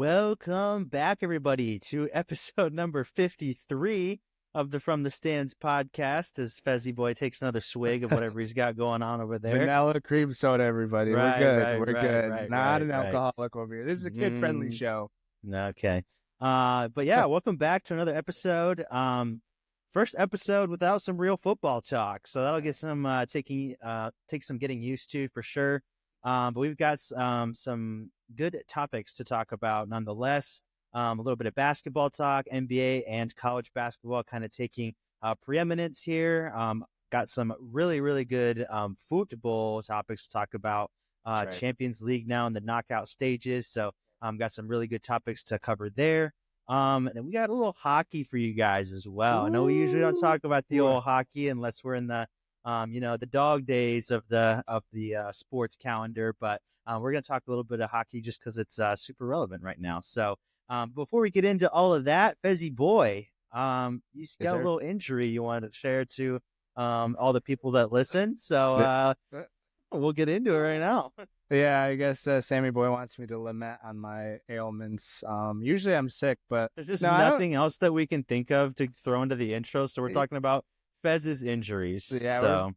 Welcome back, everybody, to episode number 53 of the From the Stands podcast as Fezzy Boy takes another swig of whatever he's got going on over there. Vanilla cream soda, everybody. We're good. We're good. Not an alcoholic over here. This is a kid-friendly show. Okay. But yeah, welcome back to another episode. First episode without some real football talk. So that'll get some take some getting used to for sure. But we've got some good topics to talk about nonetheless. A little bit of basketball talk, NBA and college basketball kind of taking preeminence here. Got some really, really good football topics to talk about. Right. Champions League now in the knockout stages. So got some really good topics to cover there. And then we got a little hockey for you guys as well. I know we usually don't talk about the old hockey unless we're in the the dog days of the sports calendar, but we're going to talk a little bit of hockey just because it's super relevant right now. So before we get into all of that, Fezzy Boy, you got a little injury you wanted to share to all the people that listen. So we'll get into it right now. Yeah, I guess Sammy Boy wants me to lament on my ailments. Usually I'm sick, but there's just nothing else that we can think of to throw into the intro. So we're talking about Fez's injuries.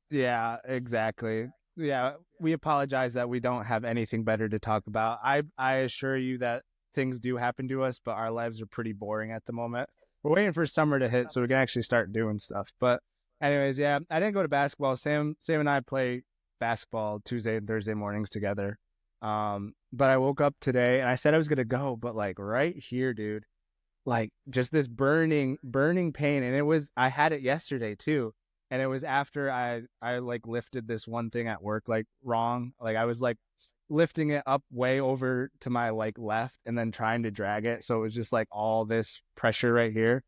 Yeah, exactly. Yeah, we apologize that we don't have anything better to talk about. I assure you that things do happen to us, but our lives are pretty boring at the moment. We're waiting for summer to hit so we can actually start doing stuff. But anyways, yeah, I didn't go to basketball. Sam and I play basketball Tuesday and Thursday mornings together. But I woke up today and I said I was gonna go, but like right here, dude, like just this burning pain. And I had it yesterday too. And it was after I like lifted this one thing at work, like wrong. Like I was like lifting it up way over to my like left and then trying to drag it. So it was just like all this pressure right here.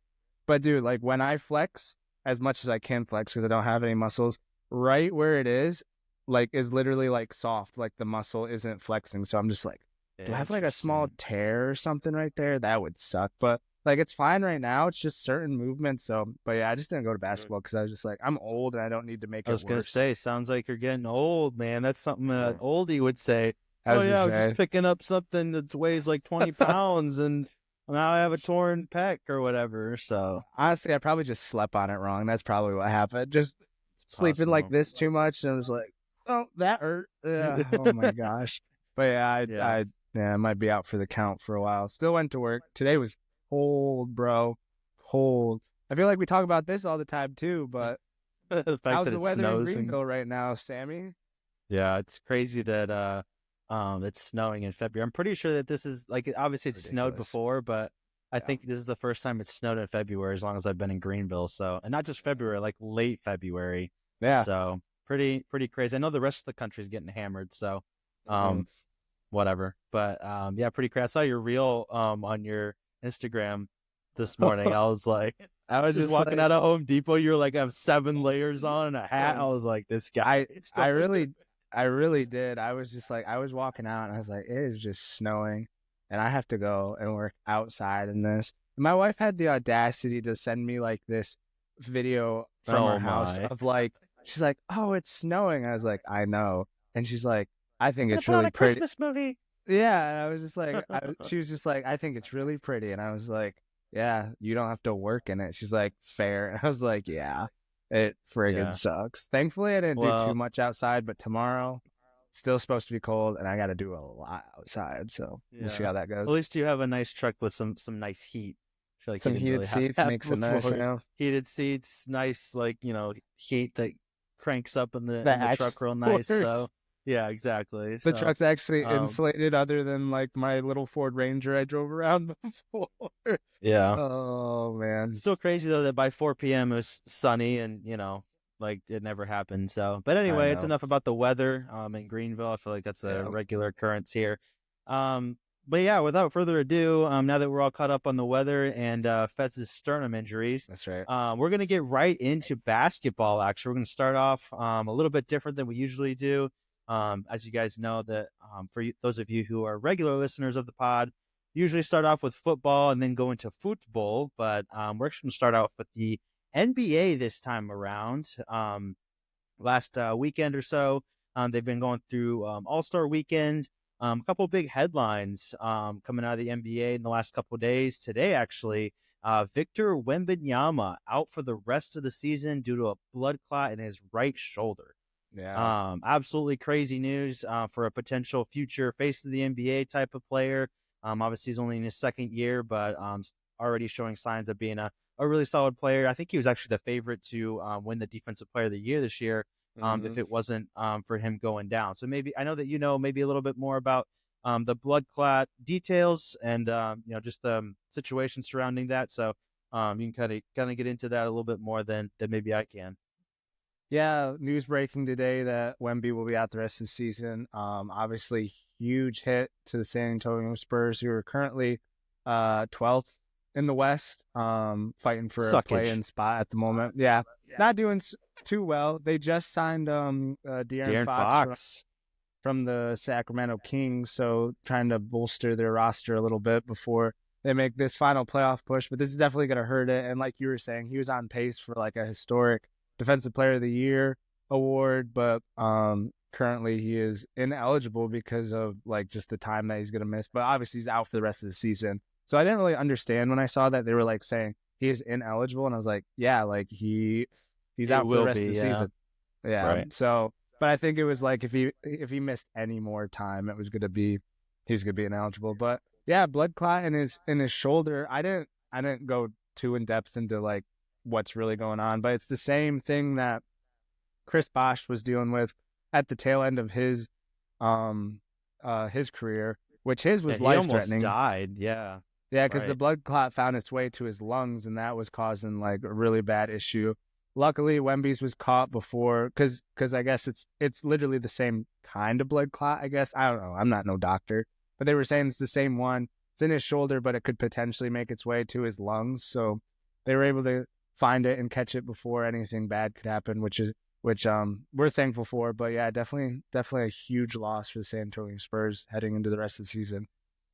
But dude, like when I flex as much as I can flex, because I don't have any muscles, right where it is literally like soft. Like the muscle isn't flexing. So I'm just like, do I have like a small tear or something right there? That would suck. But like, it's fine right now. It's just certain movements. So, but yeah, I just didn't go to basketball because I was just like, I'm old and I don't need to make it worse. I was going to say, sounds like you're getting old, man. That's something an oldie would say. I was just picking up something that weighs like 20 pounds and now I have a torn pec or whatever. So honestly, I probably just slept on it wrong. That's probably what happened. Just sleeping like this too much. And I was like, oh, that hurt. Oh my gosh. But yeah, I might be out for the count for a while. Still went to work. Today was cold, bro. Cold. I feel like we talk about this all the time too, but how's the weather in Greenville right now, Sammy? Yeah, it's crazy that it's snowing in February. I'm pretty sure that this is like, obviously it's snowed before, but I think this is the first time it's snowed in February as long as I've been in Greenville. So, and not just February, like late February. Yeah. So pretty crazy. I know the rest of the country is getting hammered, so whatever. But yeah, pretty crazy. I saw your reel on your Instagram this morning. I was just walking out of Home Depot. You were like, I have 7 layers on and a hat. I was like, this guy. I really did. I was just like, I was walking out and I was like, it is just snowing and I have to go and work outside in this. My wife had the audacity to send me like this video from our house of like, she's like, oh, it's snowing. I was like, I know. And she's like, I think it's really pretty. Christmas movie. Yeah. And I was just like, she was just like, I think it's really pretty. And I was like, yeah, you don't have to work in it. She's like, fair. And I was like, yeah, it friggin' sucks. Thankfully, I didn't do too much outside, but tomorrow, still supposed to be cold, and I got to do a lot outside. So we'll see how that goes. At least you have a nice truck with some nice heat. I feel like some heated seats makes it nice, you know? Heated seats, nice, like, heat that cranks up in the truck real nice. So yeah, exactly. The truck's actually insulated other than like my little Ford Ranger I drove around before. Yeah. Oh man. Still crazy though that by 4 p.m. it was sunny and like it never happened. So, but anyway, it's enough about the weather in Greenville. I feel like that's a regular occurrence here. But yeah, without further ado, now that we're all caught up on the weather and Fetz's sternum injuries, that's right. We're gonna get right into basketball. Actually, we're gonna start off a little bit different than we usually do. As you guys know, that for those of you who are regular listeners of the pod, usually start off with football and then go into football. But we're actually gonna start off with the NBA this time around. Last weekend or so, they've been going through All-Star Weekend. A couple big headlines coming out of the NBA in the last couple of days. Today, actually, Victor Wembanyama out for the rest of the season due to a blood clot in his right shoulder. Yeah. Absolutely crazy news for a potential future face of the NBA type of player. Obviously, he's only in his second year, but already showing signs of being a really solid player. I think he was actually the favorite to win the Defensive Player of the Year this year if it wasn't for him going down. So maybe I know that maybe a little bit more about the blood clot details and just the situation surrounding that. So you can kind of get into that a little bit more than maybe I can. Yeah, news breaking today that Wemby will be out the rest of the season. Obviously, huge hit to the San Antonio Spurs, who are currently 12th in the West, fighting for a play-in spot at the moment. Yeah, not doing too well. They just signed De'Aaron Fox from the Sacramento Kings, so trying to bolster their roster a little bit before they make this final playoff push. But this is definitely going to hurt it. And like you were saying, he was on pace for like a historic Defensive Player of the Year award, but currently he is ineligible because of like just the time that he's going to miss. But obviously he's out for the rest of the season. So I didn't really understand when I saw that they were like saying he is ineligible, and I was like, yeah, like he's out for the rest of the season. Yeah. Right. So, but I think it was like if he missed any more time, he was going to be ineligible. But yeah, blood clot in his shoulder. I didn't go too in depth into like what's really going on, but it's the same thing that Chris Bosh was dealing with at the tail end of his career, which his was life-threatening. He almost died, yeah. Yeah, because the blood clot found its way to his lungs, and that was causing like a really bad issue. Luckily, Wemby's was caught before, because I guess it's literally the same kind of blood clot, I guess. I don't know. I'm not no doctor, but they were saying it's the same one. It's in his shoulder, but it could potentially make its way to his lungs. So they were able to find it and catch it before anything bad could happen, which we're thankful for. But yeah, definitely a huge loss for the San Antonio Spurs heading into the rest of the season.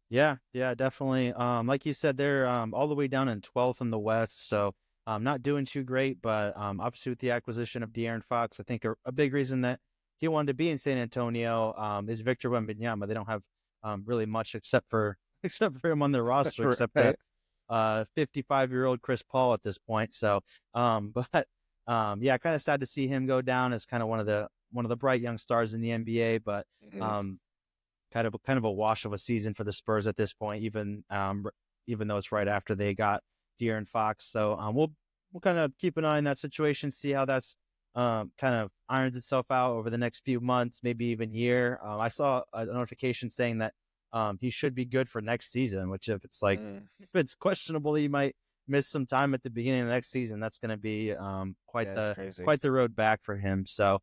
Yeah, definitely. Like you said, they're all the way down in 12th in the West, so not doing too great. But obviously with the acquisition of De'Aaron Fox, I think a big reason that he wanted to be in San Antonio is Victor Wembanyama. They don't have really much except for him on their roster, except right. 55-year-old Chris Paul at this point. So, but kind of sad to see him go down as kind of one of the bright young stars in the NBA. But kind of a wash of a season for the Spurs at this point, even though it's right after they got De'Aaron Fox. So we'll kind of keep an eye on that situation, see how that's kind of irons itself out over the next few months, maybe even year. I saw a notification saying that he should be good for next season, which if it's questionable, he might miss some time at the beginning of next season. That's going to be quite the road back for him. So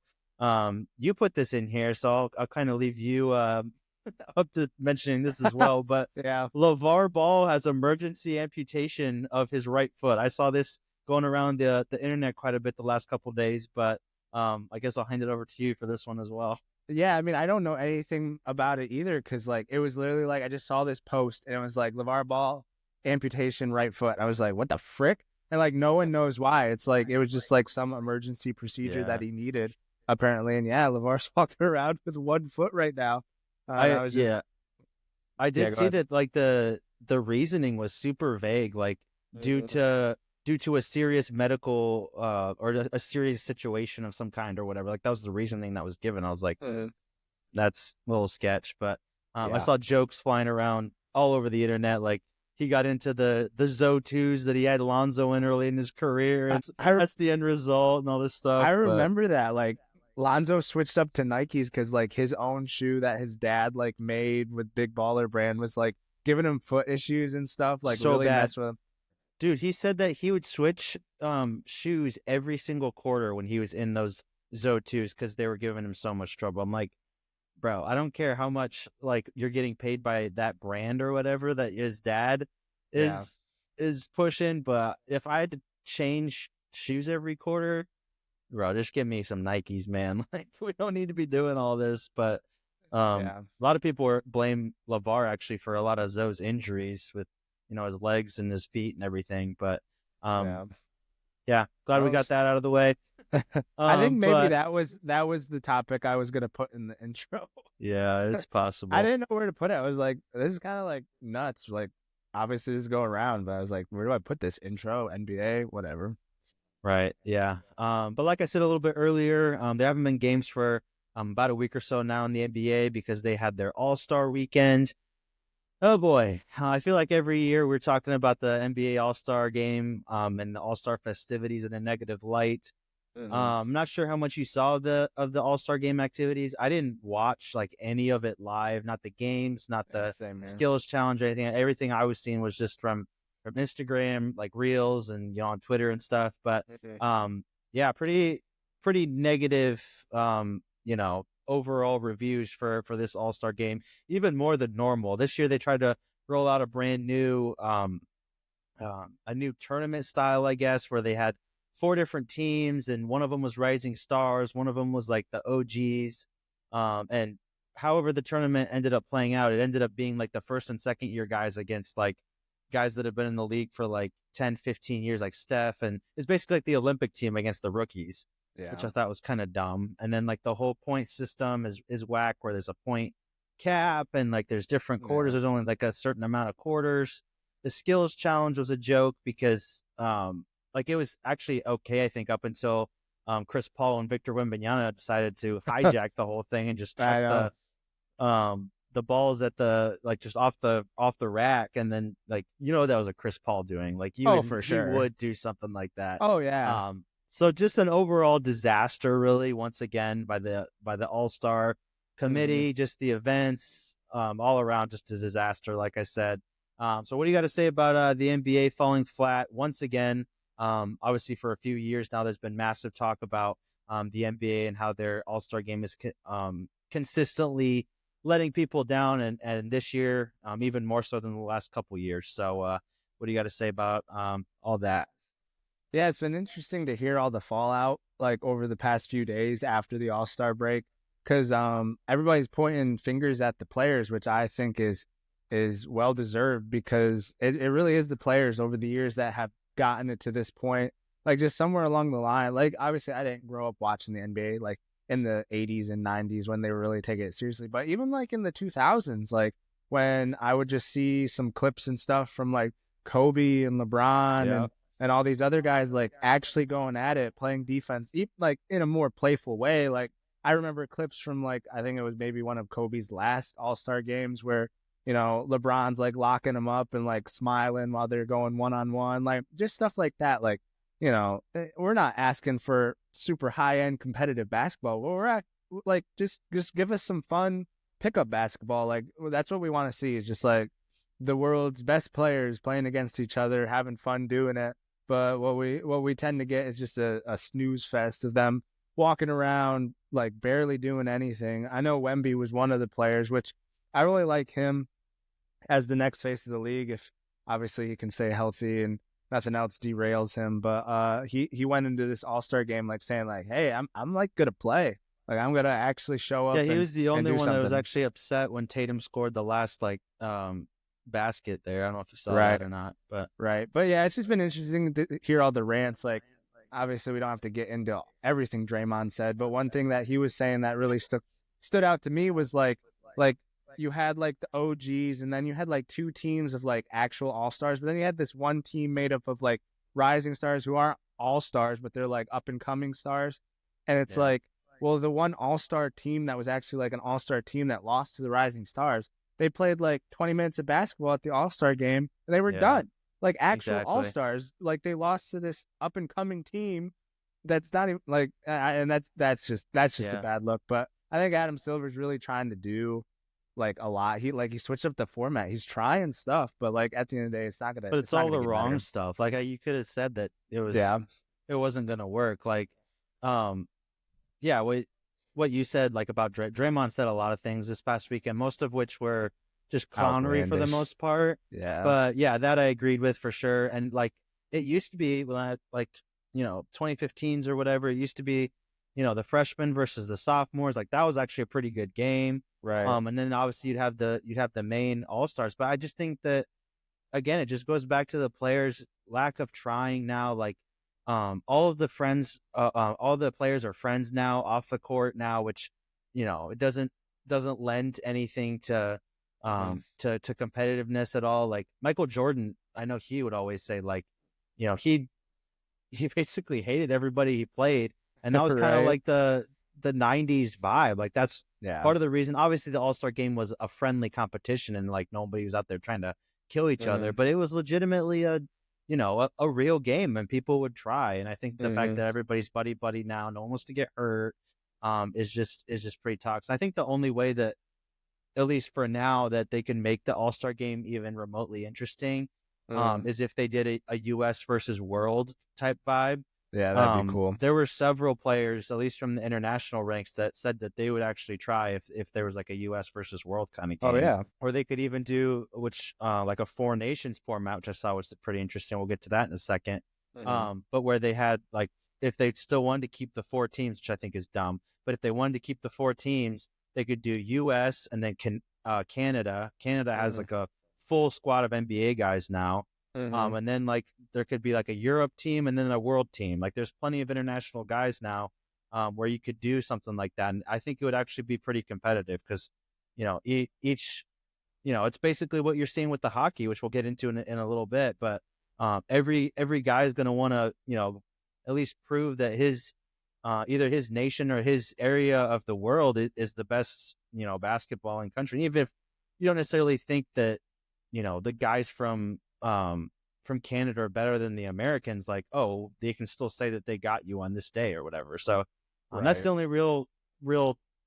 you put this in here, so I'll kind of leave you up to mentioning this as well. But yeah, LeVar Ball has emergency amputation of his right foot. I saw this going around the internet quite a bit the last couple of days, but I guess I'll hand it over to you for this one as well. Yeah, I mean, I don't know anything about it either, because like it was literally like I just saw this post and it was like LeVar Ball amputation right foot. I was like, what the frick? And like no one knows why. It's like it was just like some emergency procedure that he needed apparently. And yeah, LeVar's walking around with one foot right now. I did see that like the reasoning was super vague, like due to a serious medical or a serious situation of some kind or whatever. Like that was the reasoning that was given. I was like, that's a little sketch. But I saw jokes flying around all over the internet, like he got into the ZO2s that he had Lonzo in early in his career. That's the end result and all this stuff. I remember that, like Lonzo switched up to Nikes because like his own shoe that his dad like made with Big Baller Brand was like giving him foot issues and stuff, like so really bad. Mess with him. Dude, he said that he would switch shoes every single quarter when he was in those ZO2s because they were giving him so much trouble. I'm like, bro, I don't care how much like you're getting paid by that brand or whatever that his dad is pushing, but if I had to change shoes every quarter, bro, just give me some Nikes, man. Like we don't need to be doing all this. But a lot of people blame LeVar actually for a lot of those injuries with his legs and his feet and everything. But glad we got that out of the way. I think maybe But that was the topic I was gonna put in the intro. yeah, it's I possible. didn't know where to put it. I was like, this is kind of like nuts. Like, obviously this is going around, but I was like, where do I put this intro? NBA, whatever. Right. Yeah. But like I said a little bit earlier, there haven't been games for about a week or so now in the NBA because they had their All-Star weekend. Oh boy, I feel like every year we're talking about the NBA All-Star game and the All-Star festivities in a negative light. I'm not sure how much you saw of the All-Star game activities. I didn't watch like any of it live, not the games, not Yeah, the same here. skills challenge or anything. Everything I was seeing was just from Instagram, like Reels and on Twitter and stuff. But yeah, pretty negative overall reviews for this All-Star game, even more than normal. This year they tried to roll out a brand new a new tournament style, I guess, where they had 4 different teams, and one of them was Rising Stars, one of them was like the OGs, and however the tournament ended up playing out, it ended up being like the first and second year guys against like guys that have been in the league for like 10, 15 years, like Steph, and it's basically like the Olympic team against the rookies, which I Yeah. thought was kind of dumb. And then like the whole point system is whack, where there's a point cap and like there's different quarters. Yeah. There's only like a certain amount of quarters. The skills challenge was a joke because like it was actually okay, I think, up until Chris Paul and Victor Wembanyama decided to hijack the whole thing and just chuck I know. the balls at the like just off the rack, and then like that was a Chris Paul doing, like Oh, for he sure. would do something like that. Oh, yeah. So just an overall disaster, really, once again by the All-Star committee, just the events, all around just a disaster, like I said. So what do you got to say about the NBA falling flat once again? Obviously, for a few years now, there's been massive talk about the NBA and how their All-Star game is consistently letting people down, and this year, even more so than the last couple years. So what do you got to say about all that? Yeah, it's been interesting to hear all the fallout like over the past few days after the All-Star break, because everybody's pointing fingers at the players, which I think is well deserved, because it really is the players over the years that have gotten it to this point. Like, just somewhere along the line, like, obviously I didn't grow up watching the NBA like in the 80s and 90s when they were really taking it seriously, but even like in the 2000s, like when I would just see some clips and stuff from like Kobe and LeBron Yeah. and all these other guys like actually going at it, playing defense, like in a more playful way. Like, I remember clips from like, I think it was maybe one of Kobe's last All-Star games where, LeBron's like locking them up and like smiling while they're going one-on-one, like just stuff like that. Like, we're not asking for super high-end competitive basketball. We're at like, just give us some fun pickup basketball. Like, that's what we want to see, is just like the world's best players playing against each other, having fun doing it. But what we tend to get is just a snooze fest of them walking around like barely doing anything. I know Wemby was one of the players, which I really like him as the next face of the league, if obviously he can stay healthy and nothing else derails him. But he went into this All-Star game like saying like, hey, I'm like gonna play. Like, I'm gonna actually show up. Yeah, he was the only do one that was something. actually upset when Tatum scored the last like basket there. I don't know if you saw Right. that or not, but Right. But yeah, it's just been interesting to hear all the rants. Like, obviously we don't have to get into everything Draymond said, but one thing that he was saying that really stood out to me was like you had like the OGs, and then you had like two teams of like actual all-stars, but then you had this one team made up of like rising stars who aren't all-stars, but they're like up and coming stars. And it's like, well, the one all-star team that was actually like an all-star team that lost to the rising stars, they played like 20 minutes of basketball at the All-Star game and they were done. Like, actual exactly. All-Stars, like they lost to this up and coming team that's not even like, and that's just a bad look. But I think Adam Silver's really trying to do like a lot. He switched up the format. He's trying stuff, but like at the end of the day, it's not gonna. But it's all the wrong better. stuff. Like you could have said that it wasn't gonna work. Like, yeah, what you said like about Draymond said a lot of things this past weekend, most of which were just clownery for the most part. Yeah. But yeah, that I agreed with for sure. And like it used to be when I like 2015s or whatever, it used to be the freshmen versus the sophomores. Like that was actually a pretty good game. Right. And then obviously you'd have the main all-stars. But I just think that again, it just goes back to the players' lack of trying now. Like all of the friends, all the players are friends now off the court now, which, it doesn't lend anything to competitiveness at all. Like Michael Jordan, I know he would always say like, he basically hated everybody he played, and that was kind of Right. like the 90s vibe. Like that's Yeah. part of the reason. Obviously the All-Star game was a friendly competition and like nobody was out there trying to kill each other, but it was legitimately a real game, and people would try. And I think the fact that everybody's buddy now, no one wants to get hurt, is just pretty toxic. I think the only way that, at least for now, that they can make the All-Star game even remotely interesting, is if they did a US versus world type vibe. Yeah, that'd be cool. There were several players, at least from the international ranks, that said that they would actually try if there was like a US versus world kind of game. Oh yeah. Or they could even do like a four nations format, which I saw was pretty interesting. We'll get to that in a second. But where they had like, if they still wanted to keep the four teams, which I think is dumb, but if they wanted to keep the four teams, they could do US and then Canada. Canada has like a full squad of NBA guys now. And then like there could be like a Europe team and then a world team. Like there's plenty of international guys now, where you could do something like that. And I think it would actually be pretty competitive because, each, it's basically what you're seeing with the hockey, which we'll get into in a little bit. But every guy is going to want to, at least prove that his either his nation or his area of the world is the best, basketballing country. Even if you don't necessarily think that, the guys from Canada are better than the Americans, like, oh, they can still say that they got you on this day or whatever. So that's the only real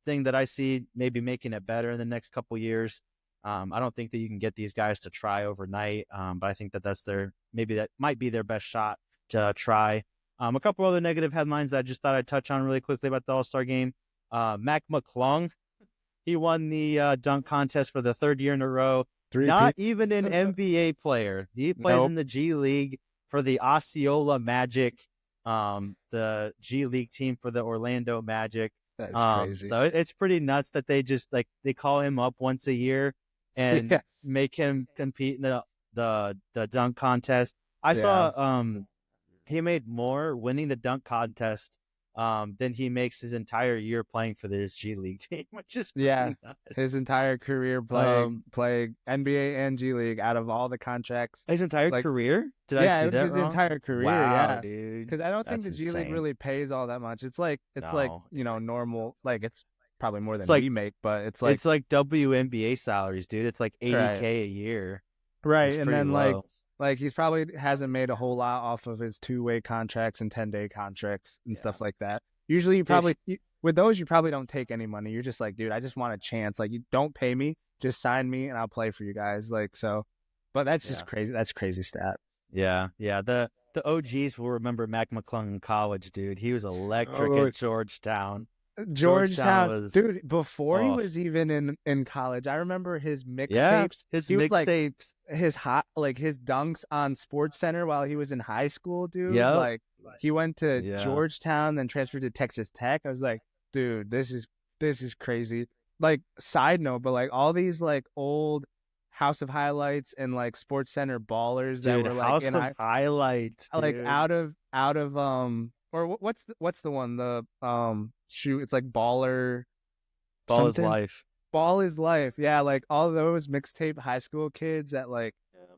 thing that I see maybe making it better in the next couple years. I don't think that you can get these guys to try overnight, but I think that that might be their best shot to try. A couple other negative headlines that I just thought I'd touch on really quickly about the All-Star game. Mac McClung, he won the dunk contest for the third year in a row. Not even an NBA player. He plays in the G League for the Osceola Magic, the G League team for the Orlando Magic. That's crazy. So it's pretty nuts that they just like they call him up once a year and make him compete in the dunk contest. I saw he made more winning the dunk contest than he makes his entire year playing for this G League team, which is nuts. His entire career playing NBA and G League out of all the contracts. His entire career? Did I see that his wrong? entire career. Wow, dude. Because I don't think the G League really pays all that much. It's like normal. Like it's probably more than we make, but it's like WNBA salaries, dude. It's like $80K a year. Right, and then low. Like he's probably hasn't made a whole lot off of his 2-way contracts and 10-day contracts and stuff like that. Usually with those, you probably don't take any money. You're just like, dude, I just want a chance. Like you don't pay me, just sign me and I'll play for you guys. Like, so, but that's just crazy. That's crazy stat. Yeah. Yeah. The OGs will remember Mac McClung in college, dude. He was electric at Georgetown. Georgetown, dude, before he was even in college, I remember his mixtapes. His mixtapes, his dunks on Sports Center while he was in high school, dude. Yeah, like he went to Georgetown, then transferred to Texas Tech. I was like, dude, this is crazy. Like, side note, but like all these like old House of Highlights and like Sports Center ballers that were like House of Highlights, dude. Like out of or what's the one, the shoot, it's like Ball is Life. Ball is Life. Yeah, like all those mixtape high school kids that like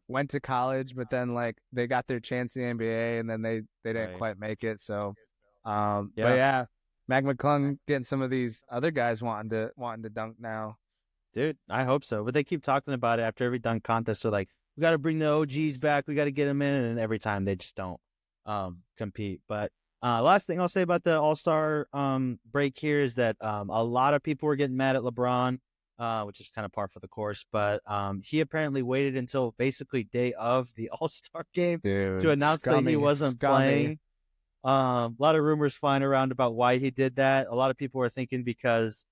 went to college, but then like they got their chance in the NBA and then they didn't quite make it. So but yeah, Mac McClung getting some of these other guys wanting to dunk now. Dude, I hope so. But they keep talking about it after every dunk contest. They're like, we got to bring the OGs back. We got to get them in. And every time they just don't compete. But last thing I'll say about the All-Star break here is that a lot of people were getting mad at LeBron, which is kind of par for the course. But he apparently waited until basically day of the All-Star game to announce that he wasn't playing. A lot of rumors flying around about why he did that. A lot of people are thinking because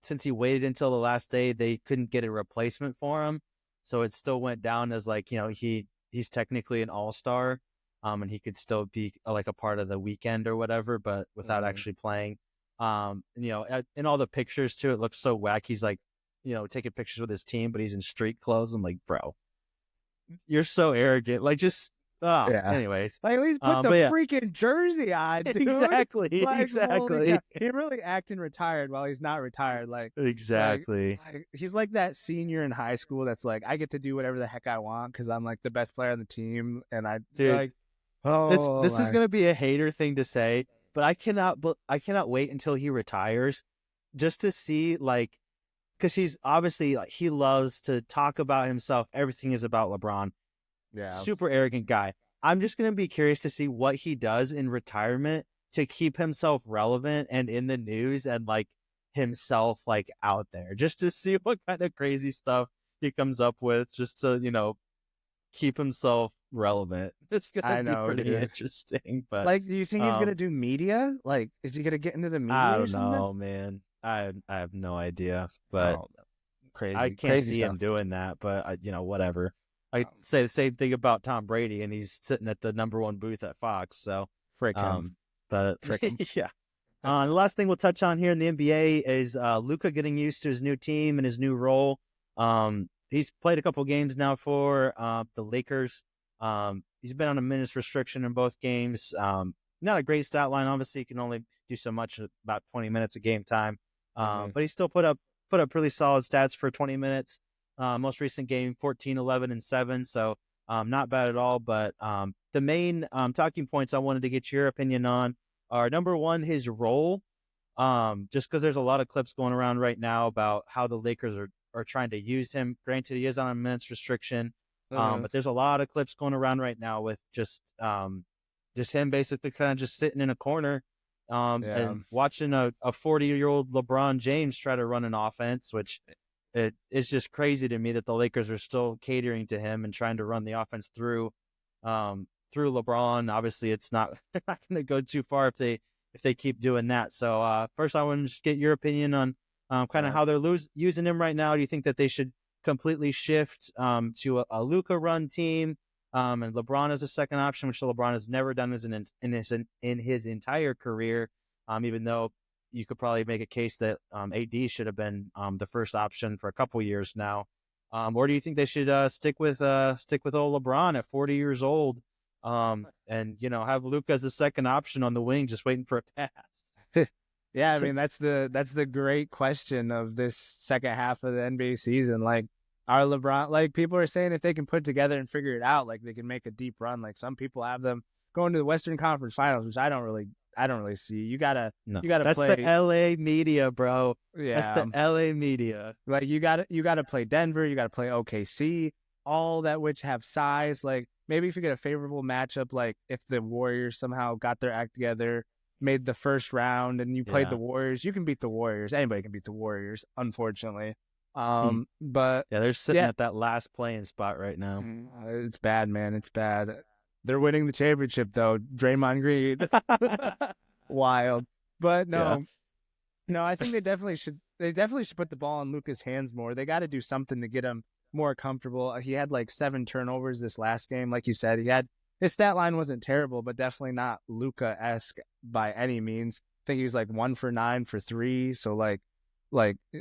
since he waited until the last day, they couldn't get a replacement for him. So it still went down as like, he's technically an all-star, and he could still be like a part of the weekend or whatever, but without actually playing. In all the pictures too, it looks so whack. He's like, taking pictures with his team, but he's in street clothes. I'm like, bro, you're so arrogant. Like, just Anyways, like at least put the freaking jersey on, dude. Exactly, like, exactly. He really acting retired while he's not retired. Like exactly. like, he's like that senior in high school that's like, I get to do whatever the heck I want because I'm like the best player on the team, and I Dude, like, this is gonna be a hater thing to say, but I cannot wait until he retires just to see, like, because he's obviously, like, he loves to talk about himself. Everything is about LeBron. Yeah. Super arrogant guy. I'm just going to be curious to see what he does in retirement to keep himself relevant and in the news and, like, himself, like, out there, just to see what kind of crazy stuff he comes up with, just to, keep himself relevant. It's going to be pretty interesting. But like, do you think he's going to do media? Like, is he going to get into the media? I don't know, man. I have no idea, but crazy. I can't see him doing that. But whatever. I say the same thing about Tom Brady, and he's sitting at the #1 booth at Fox. So, frick him. But yeah. The last thing we'll touch on here in the NBA is Luka getting used to his new team and his new role. He's played a couple games now for the Lakers. He's been on a minutes restriction in both games. Not a great stat line. Obviously, he can only do so much, about 20 minutes of game time. But he still put up really solid stats for 20 minutes. Most recent game, 14, 11, and 7. So not bad at all. But the main talking points I wanted to get your opinion on are, number one, his role. Just because there's a lot of clips going around right now about how the Lakers are trying to use him. Granted, he is on a minutes restriction. But there's a lot of clips going around right now with just him basically kind of just sitting in a corner and watching a 40-year-old LeBron James try to run an offense, which it's just crazy to me that the Lakers are still catering to him and trying to run the offense through LeBron. Obviously, they're not going to go too far if they keep doing that. So first, I want to just get your opinion on kind of how they're using him right now. Do you think that they should completely shift to a Luka run team, and LeBron as a second option, which LeBron has never done in his entire career, even though you could probably make a case that AD should have been the first option for a couple years now, or do you think they should stick with old LeBron at 40 years old, and have Luka as a second option on the wing, just waiting for a pass? Yeah, I mean, that's the great question of this second half of the NBA season. Like, our LeBron, like, people are saying if they can put together and figure it out, like, they can make a deep run. Like, some people have them going to the Western Conference Finals, which I don't really see. You gotta that's play the LA media, bro. Yeah, that's the LA media. Like, you gotta play Denver, you gotta play OKC, all that which have size. Like, maybe if you get a favorable matchup, like if the Warriors somehow got their act together, made the first round, and you played the Warriors, you can beat the Warriors. Anybody can beat the Warriors, unfortunately. But they're sitting at that last playing spot right now. It's bad, man. It's bad. They're winning the championship though. Draymond Green, wild. But no, I think they definitely should put the ball in Luka's hands more. They got to do something to get him more comfortable. He had like 7 turnovers this last game, like you said. His stat line wasn't terrible, but definitely not Luka-esque by any means. I think he was like 1 for 9 for 3. So like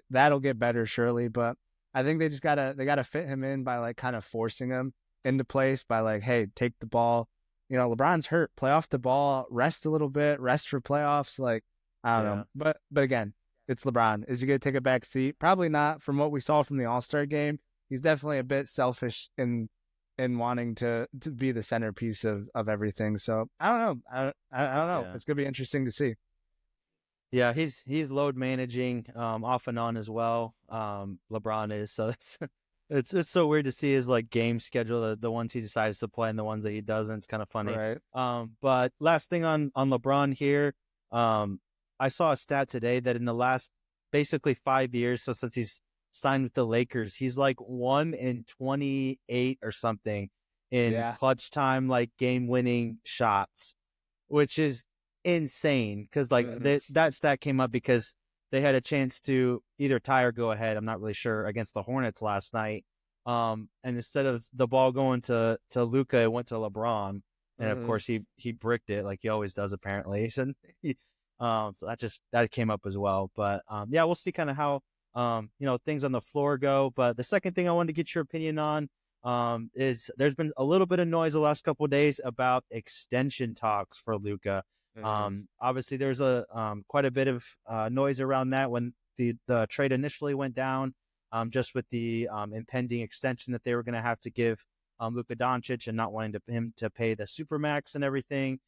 that'll get better surely. But I think they gotta fit him in by like kind of forcing him into place by like, hey, take the ball. LeBron's hurt. Play off the ball. Rest a little bit. Rest for playoffs. Like, I don't know. But again, it's LeBron. Is he gonna take a back seat? Probably not. From what we saw from the All-Star game, he's definitely a bit selfish in wanting to be the centerpiece of everything. So I don't know. I don't know. It's gonna be interesting to see. Yeah, he's load managing off and on as well. LeBron is, so it's so weird to see his like game schedule, the ones he decides to play and the ones that he doesn't. It's kind of funny. Right. But last thing on LeBron here, I saw a stat today that in the last basically 5 years, so since he's signed with the Lakers, he's like 1 in 28 or something in clutch time, like game winning shots, which is insane because like that stat came up because they had a chance to either tie or go ahead, I'm not really sure, against the Hornets last night, and instead of the ball going to Luka, it went to LeBron, and of course he bricked it like he always does apparently. So that came up as well. But we'll see kind of how things on the floor go. But the second thing I wanted to get your opinion on, is there's been a little bit of noise the last couple of days about extension talks for Luka. Obviously, there's quite a bit of noise around that when the trade initially went down, just with the impending extension that they were going to have to give Luka Doncic and not wanting him to pay the supermax and everything.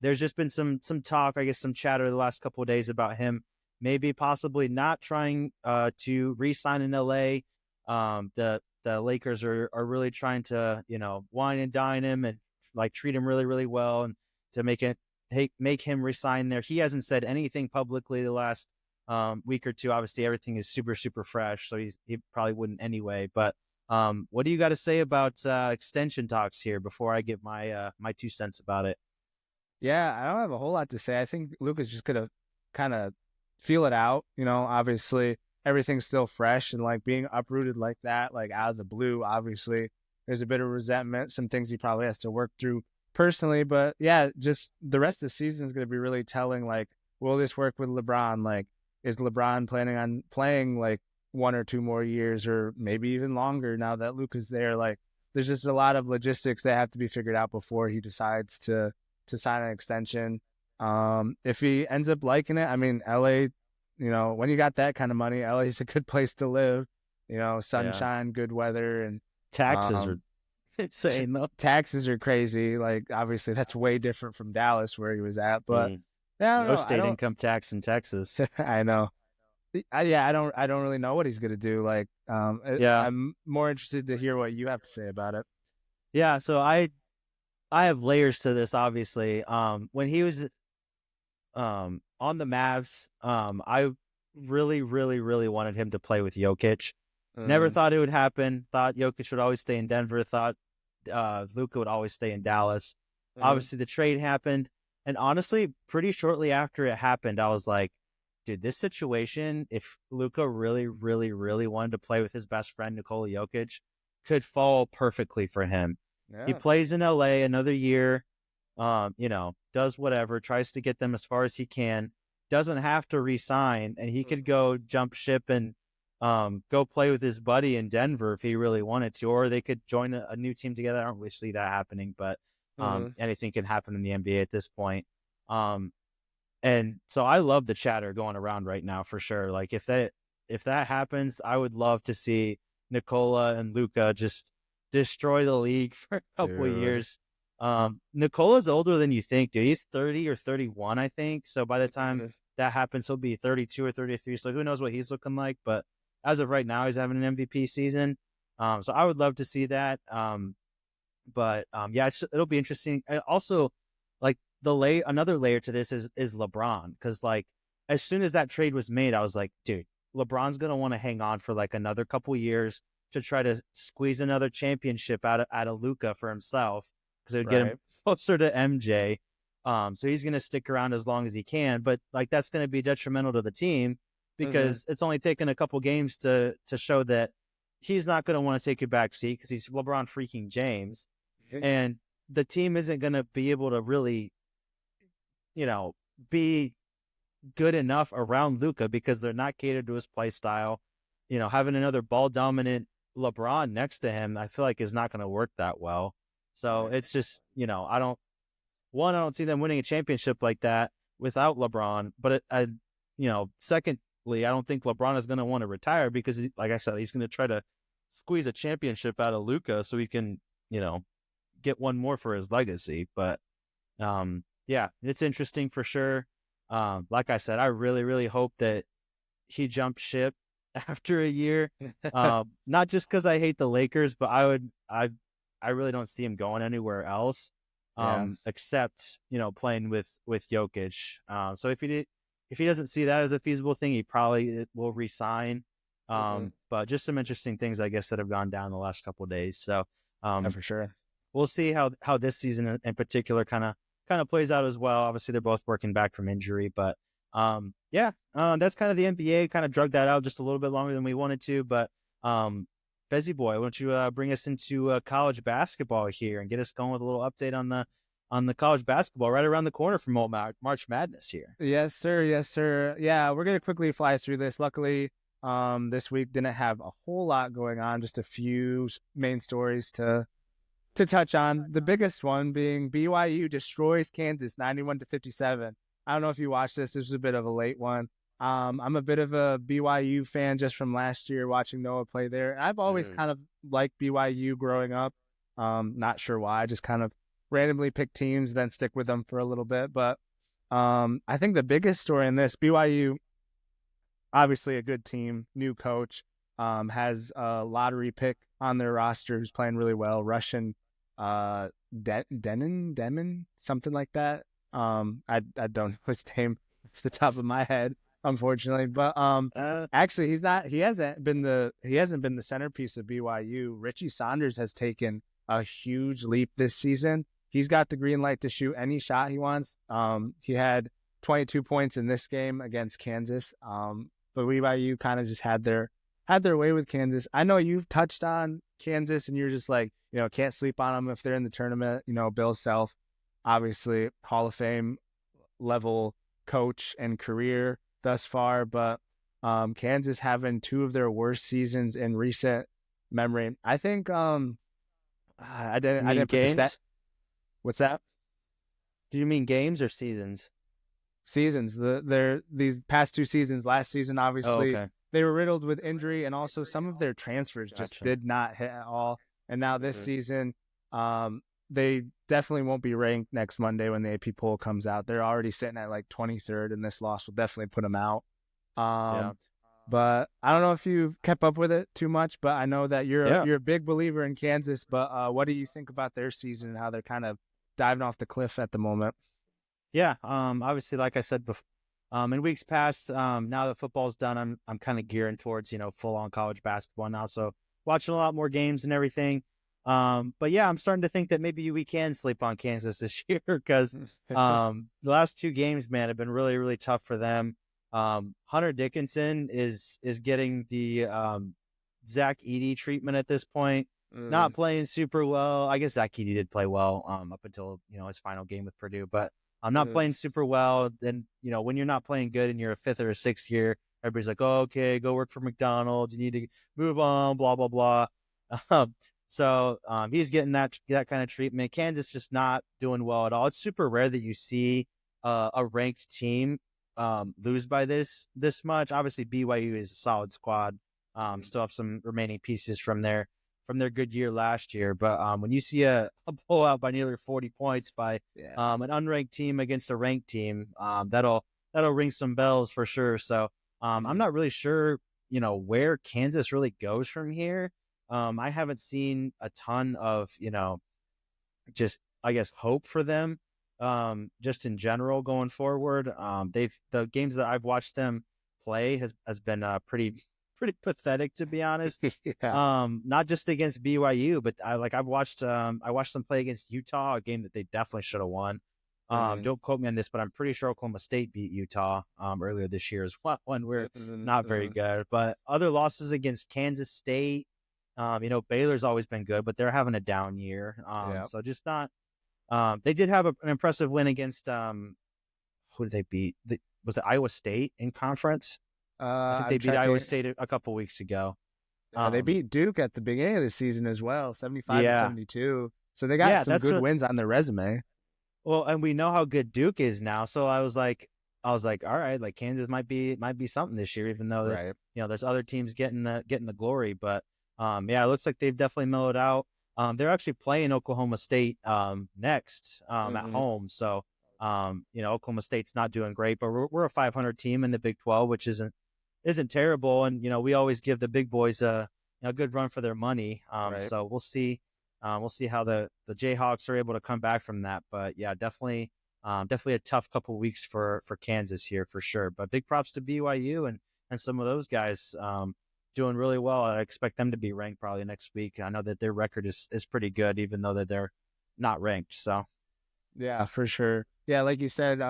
There's just been some talk, I guess, some chatter the last couple of days about him maybe possibly not trying to re-sign in LA. The Lakers are really trying to, wine and dine him and like treat him really, really well and to make him resign there. He hasn't said anything publicly the last week or two. Obviously, everything is super, super fresh, so he probably wouldn't anyway. But what do you got to say about extension talks here before I give my 2 cents about it? Yeah, I don't have a whole lot to say. I think Luka's just gonna kind of feel it out. Obviously everything's still fresh, and like being uprooted like that, like out of the blue, obviously there's a bit of resentment, some things he probably has to work through personally. But yeah, just the rest of the season is going to be really telling. Like, will this work with LeBron? Like, is LeBron planning on playing like 1 or 2 more years, or maybe even longer now that Luka's there? Like, there's just a lot of logistics that have to be figured out before he decides to sign an extension. If he ends up liking it, I mean, LA, when you got that kind of money, LA is a good place to live. Sunshine, good weather, and taxes are insane though. Taxes are crazy. Like, obviously that's way different from Dallas where he was at, but no state income tax in Texas. I know. I don't really know what he's gonna do. Like, I'm more interested to hear what you have to say about it. Yeah, so I have layers to this, obviously. When he was on the Mavs, I really, really, really wanted him to play with Jokic. Never thought it would happen. Thought Jokic would always stay in Denver. Thought Luka would always stay in Dallas. Obviously, the trade happened. And honestly, pretty shortly after it happened, I was like, dude, this situation, if Luka really, really, really wanted to play with his best friend, Nikola Jokic, could fall perfectly for him. Yeah. He plays in LA another year, does whatever, tries to get them as far as he can, doesn't have to re-sign, and he could go jump ship and go play with his buddy in Denver if he really wanted to, or they could join a new team together. I don't really see that happening, but anything can happen in the NBA at this point. And so I love the chatter going around right now for sure. Like if that happens, I would love to see Nikola and Luka just destroy the league for a couple of years. Nikola's older than you think, dude. He's 30 or 31, I think. So by the time that happens, he'll be 32 or 33. So who knows what he's looking like. But as of right now, he's having an MVP season. So I would love to see that. It'll be interesting. And also, like another layer to this is LeBron. Because like as soon as that trade was made, I was like, dude, LeBron's gonna want to hang on for like another couple years to try to squeeze another championship out of Luka for himself, because it would get him closer to MJ. So he's going to stick around as long as he can, but like that's going to be detrimental to the team because it's only taken a couple games to show that he's not going to want to take a back seat because he's LeBron freaking James, and the team isn't going to be able to really, be good enough around Luka because they're not catered to his play style. Having another ball dominant LeBron next to him, I feel like is not going to work that well. So it's just, I don't see them winning a championship like that without LeBron. But secondly, I don't think LeBron is going to want to retire because, like I said, he's going to try to squeeze a championship out of Luka so he can, get one more for his legacy. But it's interesting for sure. Like I said, I really, really hope that he jumps ship after a year. Not just because I hate the Lakers, but I really don't see him going anywhere else. Except, playing with Jokic. So if he doesn't see that as a feasible thing, he probably will resign. But just some interesting things, I guess, that have gone down the last couple of days. So for sure, we'll see how this season in particular kind of plays out as well. Obviously, they're both working back from injury, but that's kind of the NBA. Kind of drug that out just a little bit longer than we wanted to, but Fezzy boy, why don't you bring us into college basketball here and get us going with a little update on the college basketball right around the corner from March Madness here. Yes, sir. Yeah, we're going to quickly fly through this. Luckily, this week didn't have a whole lot going on, just a few main stories to touch on. The biggest one being BYU destroys Kansas 91-57. I don't know if you watched this. This was a bit of a late one. I'm a bit of a BYU fan just from last year watching Noah play there. I've always kind of liked BYU growing up. Not sure why. I just kind of randomly pick teams, then stick with them for a little bit. But I think the biggest story in this, BYU, obviously a good team, new coach, has a lottery pick on their roster who's playing really well. Russian Demon, something like that. I don't know his name off the top of my head, unfortunately. But actually he hasn't been the centerpiece of BYU. Richie Saunders has taken a huge leap this season. He's got the green light to shoot any shot he wants. He had 22 points in this game against Kansas. But BYU kind of just had their way with Kansas. I know you've touched on Kansas and you're just like, can't sleep on them if they're in the tournament. Bill Self, obviously Hall of Fame level coach and career thus far, but Kansas having two of their worst seasons in recent memory. I think I didn't put the stat. What's that? Do you mean games or seasons? Seasons. These past two seasons, last season obviously they were riddled with injury, and also some of their transfers just did not hit at all. And now this season, they definitely won't be ranked next Monday when the AP poll comes out. They're already sitting at like 23rd, and this loss will definitely put them out. But I don't know if you kept up with it too much, but I know that you're a big believer in Kansas. But what do you think about their season and how they're kind of diving off the cliff at the moment? Yeah, obviously, like I said before, in weeks past, now that football's done, I'm kind of gearing towards full on college basketball now. So watching a lot more games and everything. But yeah, I'm starting to think that maybe we can sleep on Kansas this year because the last two games, man, have been really, really tough for them. Hunter Dickinson is getting the Zach Edey treatment at this point. Not playing super well. I guess Zach Edey did play well up until his final game with Purdue, but I'm not playing super well. Then when you're not playing good and you're a fifth or a sixth year, everybody's like, "Oh, okay, go work for McDonald's. You need to move on." Blah blah blah. So he's getting that kind of treatment. Kansas just not doing well at all. It's super rare that you see a ranked team lose by this much. Obviously, BYU is a solid squad. Still have some remaining pieces from their good year last year. But when you see a blowout by nearly 40 points by an unranked team against a ranked team, that'll ring some bells for sure. So I'm not really sure, where Kansas really goes from here. I haven't seen a ton of, just, I guess, hope for them, just in general going forward. The games that I've watched them play has been pretty pathetic, to be honest. Not just against BYU, but I watched them play against Utah, a game that they definitely should have won. Don't quote me on this, but I'm pretty sure Oklahoma State beat Utah earlier this year as well, when we're not very good. But other losses against Kansas State, Baylor's always been good, but they're having a down year. So just not. They did have an impressive win against who did they beat? Was it Iowa State in conference? I think they beat Iowa State a couple weeks ago. They beat Duke at the beginning of the season as well, 75-72. So they got some good wins on their resume. Well, and we know how good Duke is now. So I was like, all right, like Kansas might be something this year, even though that, there's other teams getting the glory. But it looks like they've definitely mellowed out. They're actually playing Oklahoma State next at home. So Oklahoma State's not doing great, but we're a 500 team in the Big 12, which isn't terrible. And we always give the big boys a good run for their money. So we'll see. We'll see how the Jayhawks are able to come back from that. But yeah, definitely a tough couple of weeks for Kansas here for sure. But big props to BYU and some of those guys doing really well. I expect them to be ranked probably next week. I know that their record is pretty good, even though that they're not ranked. So yeah, for sure. Yeah, like you said,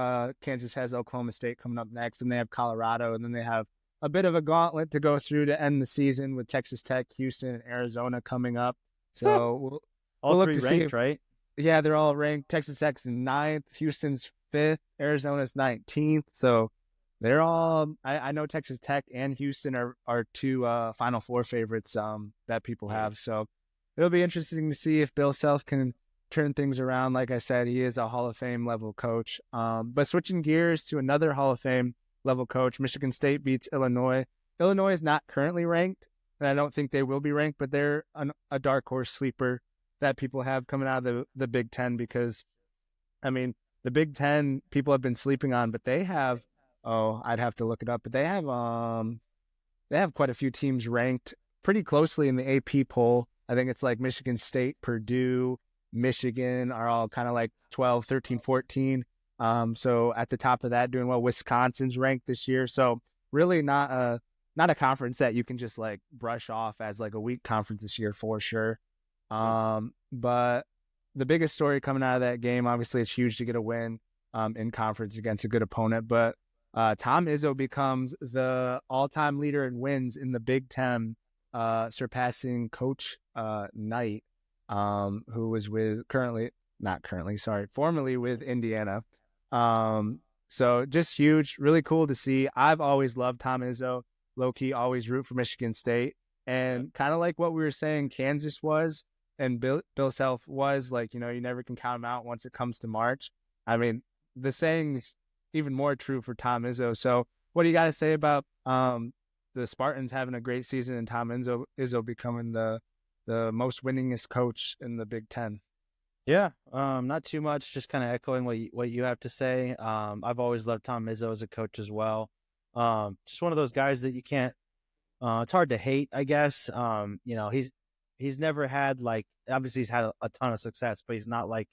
Kansas has Oklahoma State coming up next, and they have Colorado, and then they have a bit of a gauntlet to go through to end the season with Texas Tech, Houston, and Arizona coming up. So all we'll three ranked, right? Yeah, they're all ranked. Texas Tech's in 9th, Houston's 5th, Arizona's 19th. So they're all. I know Texas Tech and Houston are two Final Four favorites that people have. So it'll be interesting to see if Bill Self can turn things around. Like I said, he is a Hall of Fame level coach. But switching gears to another Hall of Fame level coach, Michigan State beats Illinois. Illinois is not currently ranked, and I don't think they will be ranked, but they're a dark horse sleeper that people have coming out of the Big Ten because, I mean, the Big Ten people have been sleeping on, but they have, I'd have to look it up, but they have quite a few teams ranked pretty closely in the AP poll. I think it's like Michigan State, Purdue, Michigan are all kind of like 12, 13, 14. So at the top of that, doing well. Wisconsin's ranked this year. So really not a conference that you can just like brush off as like a weak conference this year for sure. But the biggest story coming out of that game, obviously it's huge to get a win in conference against a good opponent, but Tom Izzo becomes the all-time leader in wins in the Big Ten, surpassing Coach Knight, who was formerly with Indiana. So just huge, really cool to see. I've always loved Tom Izzo, low-key always root for Michigan State, and kind of like what we were saying Kansas was and Bill Self was, like, you never can count them out once it comes to March. I mean, the saying's even more true for Tom Izzo. So what do you got to say about the Spartans having a great season and Tom Izzo becoming the most winningest coach in the Big Ten? Yeah, not too much. Just kind of echoing what you have to say. I've always loved Tom Izzo as a coach as well. Just one of those guys that you can't. It's hard to hate, I guess. He's never had, like, obviously he's had a ton of success, but he's not like,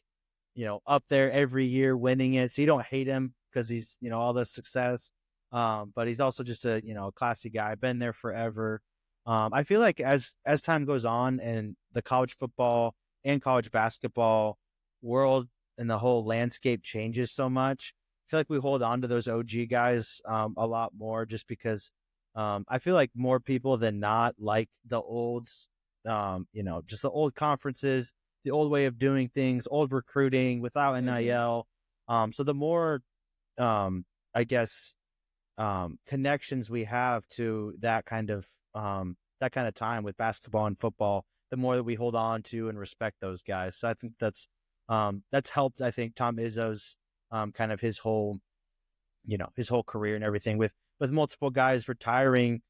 up there every year winning it. So you don't hate him because he's, all this success. But he's also just a classy guy, been there forever. I feel like as time goes on and the college football and college basketball world and the whole landscape changes so much, I feel like we hold on to those OG guys a lot more, just because I feel like more people than not like the olds, just the old conferences, the old way of doing things, old recruiting without NIL. So the more, I guess, connections we have to that kind of time with basketball and football, the more that we hold on to and respect those guys. So I think that's helped, I think, Tom Izzo's kind of his whole career and everything, with multiple guys retiring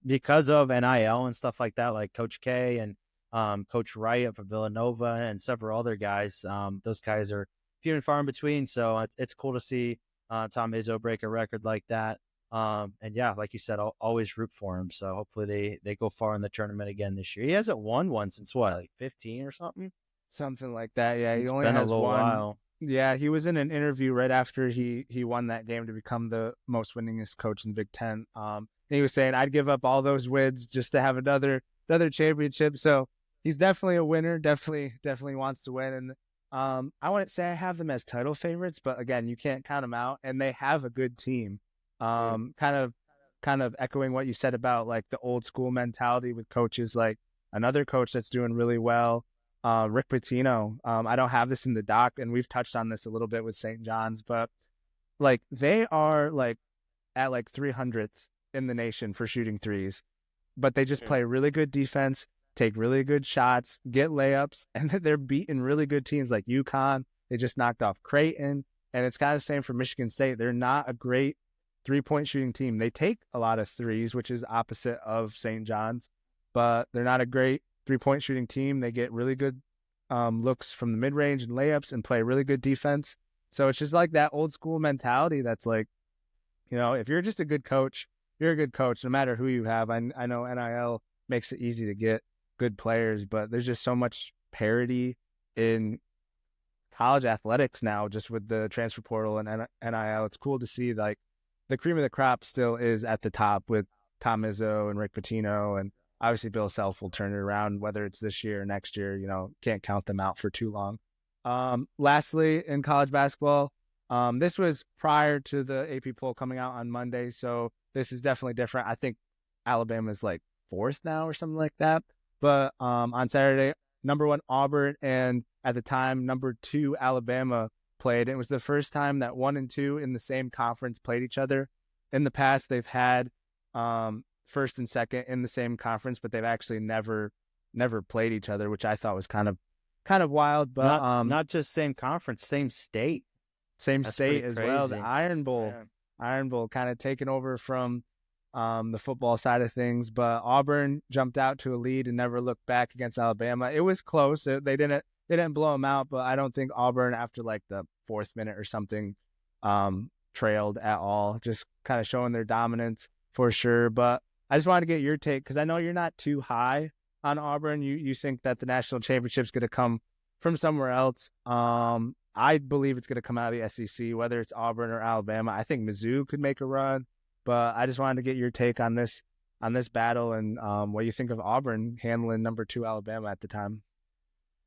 because of NIL and stuff like that, like Coach K and Coach Wright up at Villanova and several other guys. Those guys are few and far in between. So it's cool to see Tom Izzo break a record like that. And yeah, like you said, I'll always root for him. So hopefully they go far in the tournament again this year. He hasn't won one since what, like 15 or something? Something like that. Yeah, It's he only been has a little one. while. Yeah, he was in an interview right after he won that game to become the most winningest coach in the Big Ten. And he was saying, I'd give up all those wins just to have another championship. So he's definitely a winner. Definitely wants to win. And I wouldn't say I have them as title favorites, but again, you can't count them out. And they have a good team. Kind of echoing what you said about like the old school mentality with coaches, like another coach that's doing really well, Rick Pitino. I don't have this in the doc, and we've touched on this a little bit with St. John's, but like they are like at like 300th in the nation for shooting threes, but they just play really good defense, take really good shots, get layups, and they're beating really good teams like UConn. They just knocked off Creighton, and it's kind of the same for Michigan State. They're not a great three-point shooting team. They take a lot of threes, which is opposite of St. John's, but they're not a great three-point shooting team. They get really good looks from the mid-range and layups and play really good defense. So it's just like that old school mentality that's like, if you're just a good coach, you're a good coach no matter who you have. I know NIL makes it easy to get good players, but there's just so much parity in college athletics now, just with the transfer portal and NIL. It's cool to see like the cream of the crop still is at the top with Tom Izzo and Rick Pitino, and obviously Bill Self will turn it around, whether it's this year or next year. Can't count them out for too long. Lastly, in college basketball, this was prior to the AP poll coming out on Monday, so this is definitely different. I think Alabama's like 4th now or something like that. But on Saturday, number 1 Auburn and at the time number 2 Alabama played. It was the first time that 1 and 2 in the same conference played each other in the past they've had first and second in the same conference, but they've actually never played each other, which I thought was kind of wild. But not just same conference, same state. Same That's state as well. The crazy. Iron Bowl. Yeah. Iron Bowl kind of taken over from the football side of things, but Auburn jumped out to a lead and never looked back against Alabama. It was close. They didn't blow them out, but I don't think Auburn, after like the 4th minute or something, trailed at all. Just kind of showing their dominance for sure. But I just wanted to get your take, because I know you're not too high on Auburn. You think that the national championship's going to come from somewhere else. I believe it's going to come out of the SEC, whether it's Auburn or Alabama. I think Mizzou could make a run, but I just wanted to get your take on this battle and what you think of Auburn handling number 2 Alabama at the time.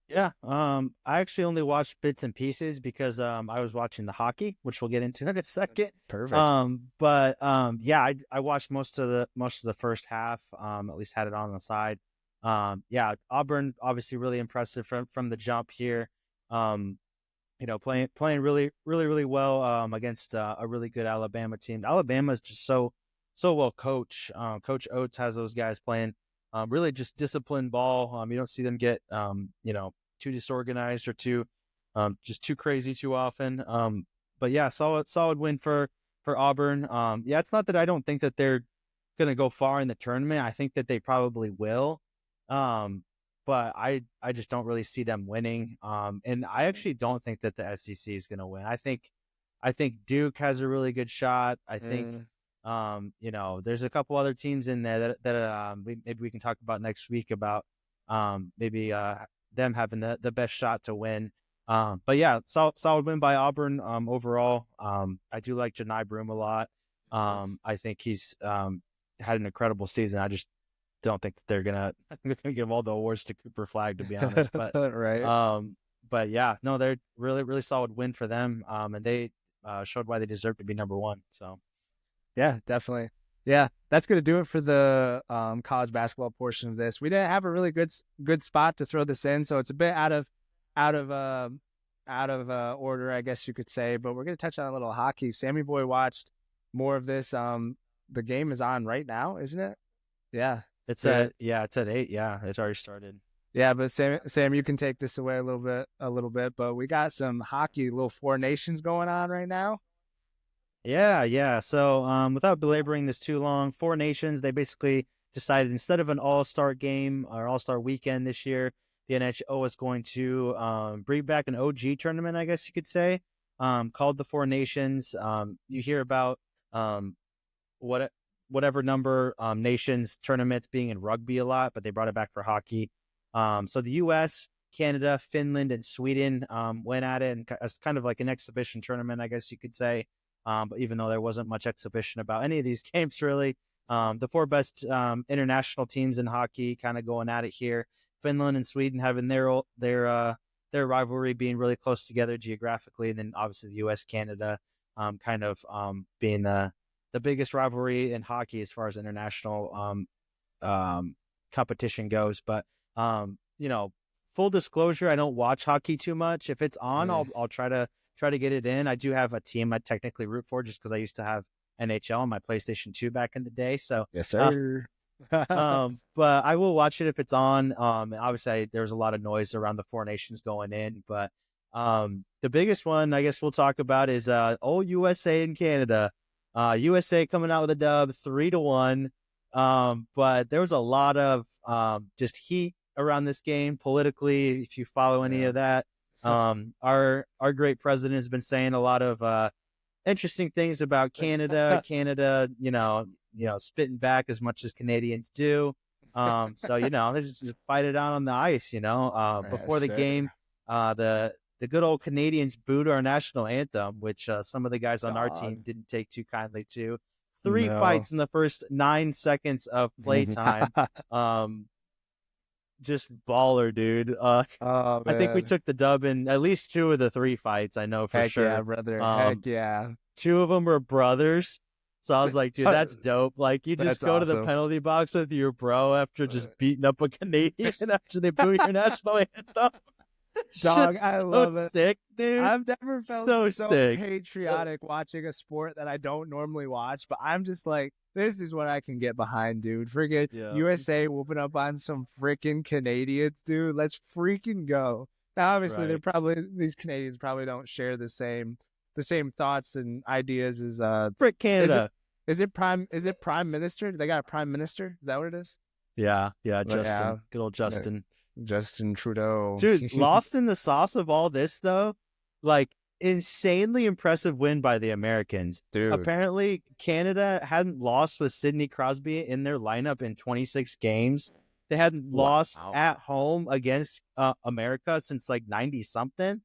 Yeah, I actually only watched bits and pieces because I was watching the hockey, which we'll get into in a second. Perfect. Yeah, I watched most of the first half. At least had it on the side. Yeah, Auburn obviously really impressive from the jump here. Playing really well against a really good Alabama team. Alabama is just so well coached. Coach Oates has those guys playing really just disciplined ball. You don't see them get too disorganized or just too crazy too often. But yeah, solid win for Auburn. Yeah, it's not that I don't think that they're gonna go far in the tournament. I think that they probably will. But I just don't really see them winning. And I actually don't think that the SEC is going to win. I think Duke has a really good shot. I think, there's a couple other teams in there that maybe we can talk about next week about maybe them having the best shot to win. But yeah, solid win by Auburn overall. I do like Janai Broom a lot. I think he's had an incredible season. I just don't think that they're gonna give all the awards to Cooper Flagg, to be honest. But right. But yeah, no, they're really solid win for them. And they showed why they deserve to be number 1. So yeah, definitely. Yeah, that's gonna do it for the college basketball portion of this. We didn't have a really good spot to throw this in, so it's a bit out of order, I guess you could say. But we're gonna touch on a little hockey. Sammy Boy watched more of this. The game is on right now, isn't it? Yeah. It's at 8. Yeah, it's already started. Yeah, but Sam, you can take this away a little bit. But we got some hockey, little 4 nations going on right now. Yeah. So without belaboring this too long, 4 nations, they basically decided instead of an all-star game or all-star weekend this year, the NHL is going to bring back an OG tournament, I guess you could say, called the 4 Nations. You hear about whatever number nations tournaments being in rugby a lot, but they brought it back for hockey. So the U.S., Canada, Finland, and Sweden went at it as kind of like an exhibition tournament, I guess you could say. But even though there wasn't much exhibition about any of these games, really, the 4 best international teams in hockey kind of going at it here. Finland and Sweden having their rivalry being really close together geographically, and then obviously the U.S., Canada kind of being the biggest rivalry in hockey as far as international competition goes. But full disclosure, I don't watch hockey too much. If it's on, I'll try to get it in. I do have a team I technically root for just because I used to have NHL on my PlayStation 2 back in the day. So yes, sir. But I will watch it if it's on. And obviously there's a lot of noise around the 4 nations going in, but the biggest one I guess we'll talk about is old USA and Canada. USA coming out with a dub 3-1. But there was a lot of just heat around this game politically, if you follow any of that. Our great president has been saying a lot of interesting things about Canada. Canada, spitting back as much as Canadians do. So they just fight it out on the ice. Before the game, the good old Canadians booed our national anthem, which some of the guys on our team didn't take too kindly to. 3 fights in the first 9 seconds of playtime. Just baller, dude. I think we took the dub in at least 2 of the 3 fights. I know for sure. Yeah, brother. Heck yeah. 2 of them were brothers. So I was like, dude, that's dope. Like, you just go to the penalty box with your bro after just beating up a Canadian after they boo your national anthem. It's Dog, just I so love it. sick, dude. I've never felt So so sick. patriotic watching a sport that I don't normally watch, but I'm just like, this is what I can get behind, dude. Freaking Yeah. USA whooping up on some freaking Canadians, dude. Let's freaking go. Now, obviously, these Canadians probably don't share the same thoughts and ideas as Frick Canada. Is it prime minister? They got a prime minister? Is that what it is? Yeah, But Justin. yeah. Good old Justin. Justin Trudeau. Dude, lost in the sauce of all this though, like insanely impressive win by the Americans. Dude. Apparently Canada hadn't lost with Sidney Crosby in their lineup in 26 games. They hadn't lost at home against America since like 90 something.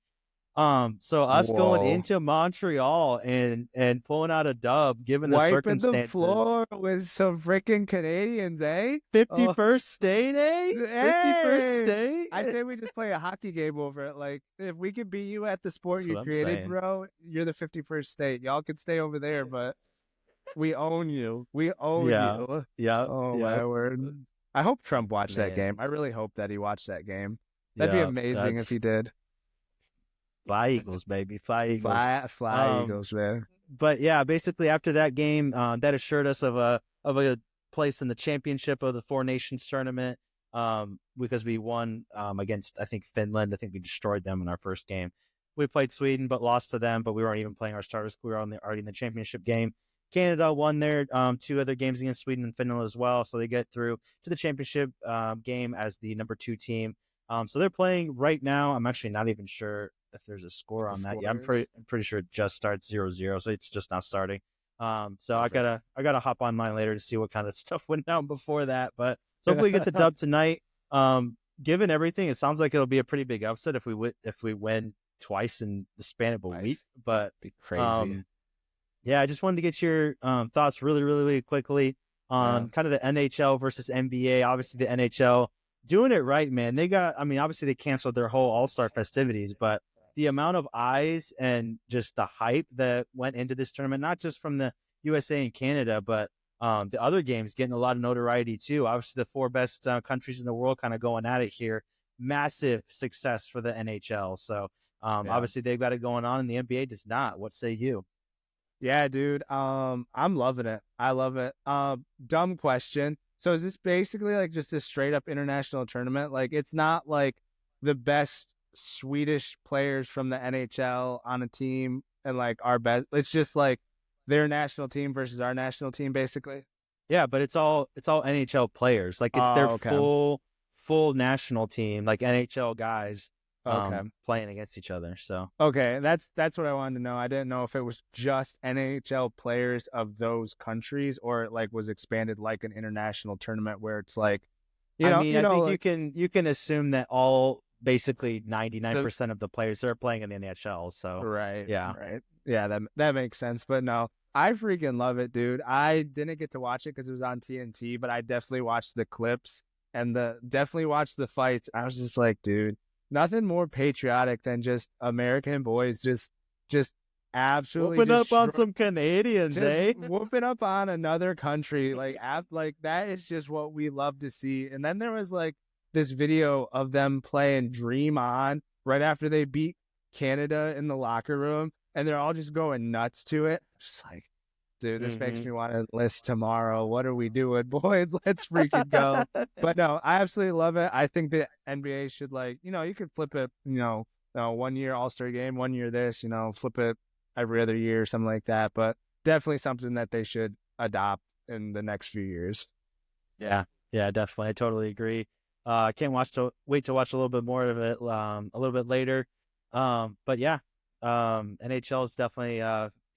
So us going into Montreal and pulling out a dub, given the circumstances. The floor with some freaking Canadians, eh? 51st state, eh? 51st state. I say we just play a hockey game over it. Like, if we can beat you at the sport you created, bro, you're the 51st state. Y'all can stay over there, but we own you. We own you. Yeah. Oh my word. I hope Trump watched that game. I really hope that he watched that game. That'd be amazing if he did. Fly Eagles, baby. Fly Eagles. Fly Eagles, man. But yeah, basically after that game, that assured us of a place in the championship of the Four Nations tournament, because we won against, I think, Finland. I think we destroyed them in our first game. We played Sweden, but lost to them, but we weren't even playing our starters. We were already in the championship game. Canada won their 2 other games against Sweden and Finland as well, so they get through to the championship game as the number 2 team. So they're playing right now. I'm actually not even sure if there's a score on that. Yeah, I'm pretty sure it just starts 0-0, so it's just now starting. So I gotta hop online later to see what kind of stuff went down before that. But so hopefully we get the dub tonight. Given everything, it sounds like it'll be a pretty big upset if we win twice in the span of a week. But be crazy. Yeah, I just wanted to get your thoughts really, really, really quickly on kind of the NHL versus NBA. Obviously, the NHL doing it right, man. Obviously they canceled their whole All-Star festivities, but the amount of eyes and just the hype that went into this tournament, not just from the USA and Canada, but the other games getting a lot of notoriety too. Obviously, the 4 best countries in the world kind of going at it here. Massive success for the NHL. So obviously they've got it going on, and the NBA does not. What say you? Yeah, dude. I'm loving it. I love it. Dumb question. So is this basically like just a straight up international tournament? Like, it's not like the best Swedish players from the NHL on a team and like our best. It's just like their national team versus our national team, basically. Yeah, but it's all NHL players. Like, it's their full national team, like NHL guys. Playing against each other. So that's what I wanted to know. I didn't know if it was just NHL players of those countries or it like was expanded like an international tournament where it's like, I think you can assume that all basically 99% of the players are playing in the NHL. So right, that makes sense. But no, I freaking love it, dude. I didn't get to watch it because it was on TNT, but I definitely watched the clips and definitely watched the fights. I was just like, dude. Nothing more patriotic than just American boys just absolutely whooping up on some Canadians, whooping up on another country. Like that is just what we love to see. And then there was like this video of them playing Dream On right after they beat Canada in the locker room, and they're all just going nuts to it. Just like, dude, this makes me want to enlist tomorrow. What are we doing, boys? Let's freaking go. But no, I absolutely love it. I think the NBA should you could flip it, 1 year All-Star game, 1 year this, flip it every other year, something like that. But definitely something that they should adopt in the next few years. Yeah, definitely. I totally agree. I can't wait to watch a little bit more of it a little bit later. But yeah, NHL is definitely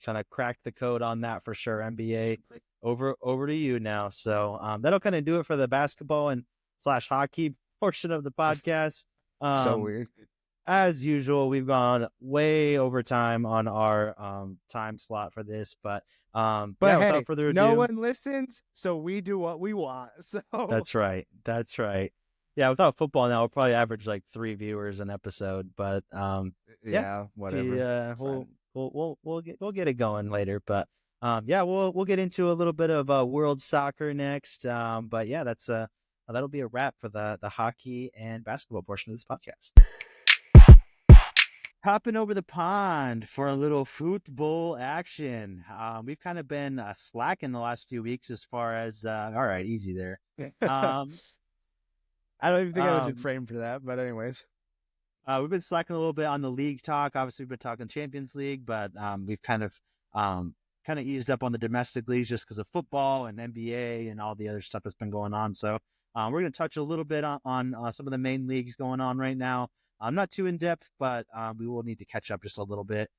trying to crack the code on that for sure. NBA over to you now. So that'll kind of do it for the basketball and /hockey portion of the podcast. So weird. As usual, we've gone way over time on our time slot for this, but hey, without further ado, no one listens, so we do what we want. So that's right. Yeah, without football now, we'll probably average like 3 viewers an episode, but whatever. We'll get it going later, but we'll get into a little bit of world soccer next. But yeah, that'll be a wrap for the hockey and basketball portion of this podcast. Hopping over the pond for a little football action. We've kind of been slacking the last few weeks as far as all right, easy there. Um, I don't even think I was in um, frame for that, but anyways. we've been slacking a little bit on the league talk. Obviously, we've been talking Champions League, but we've kind of eased up on the domestic leagues just because of football and NBA and all the other stuff that's been going on. So we're going to touch a little bit on some of the main leagues going on right now. I'm not too in depth, but we will need to catch up just a little bit.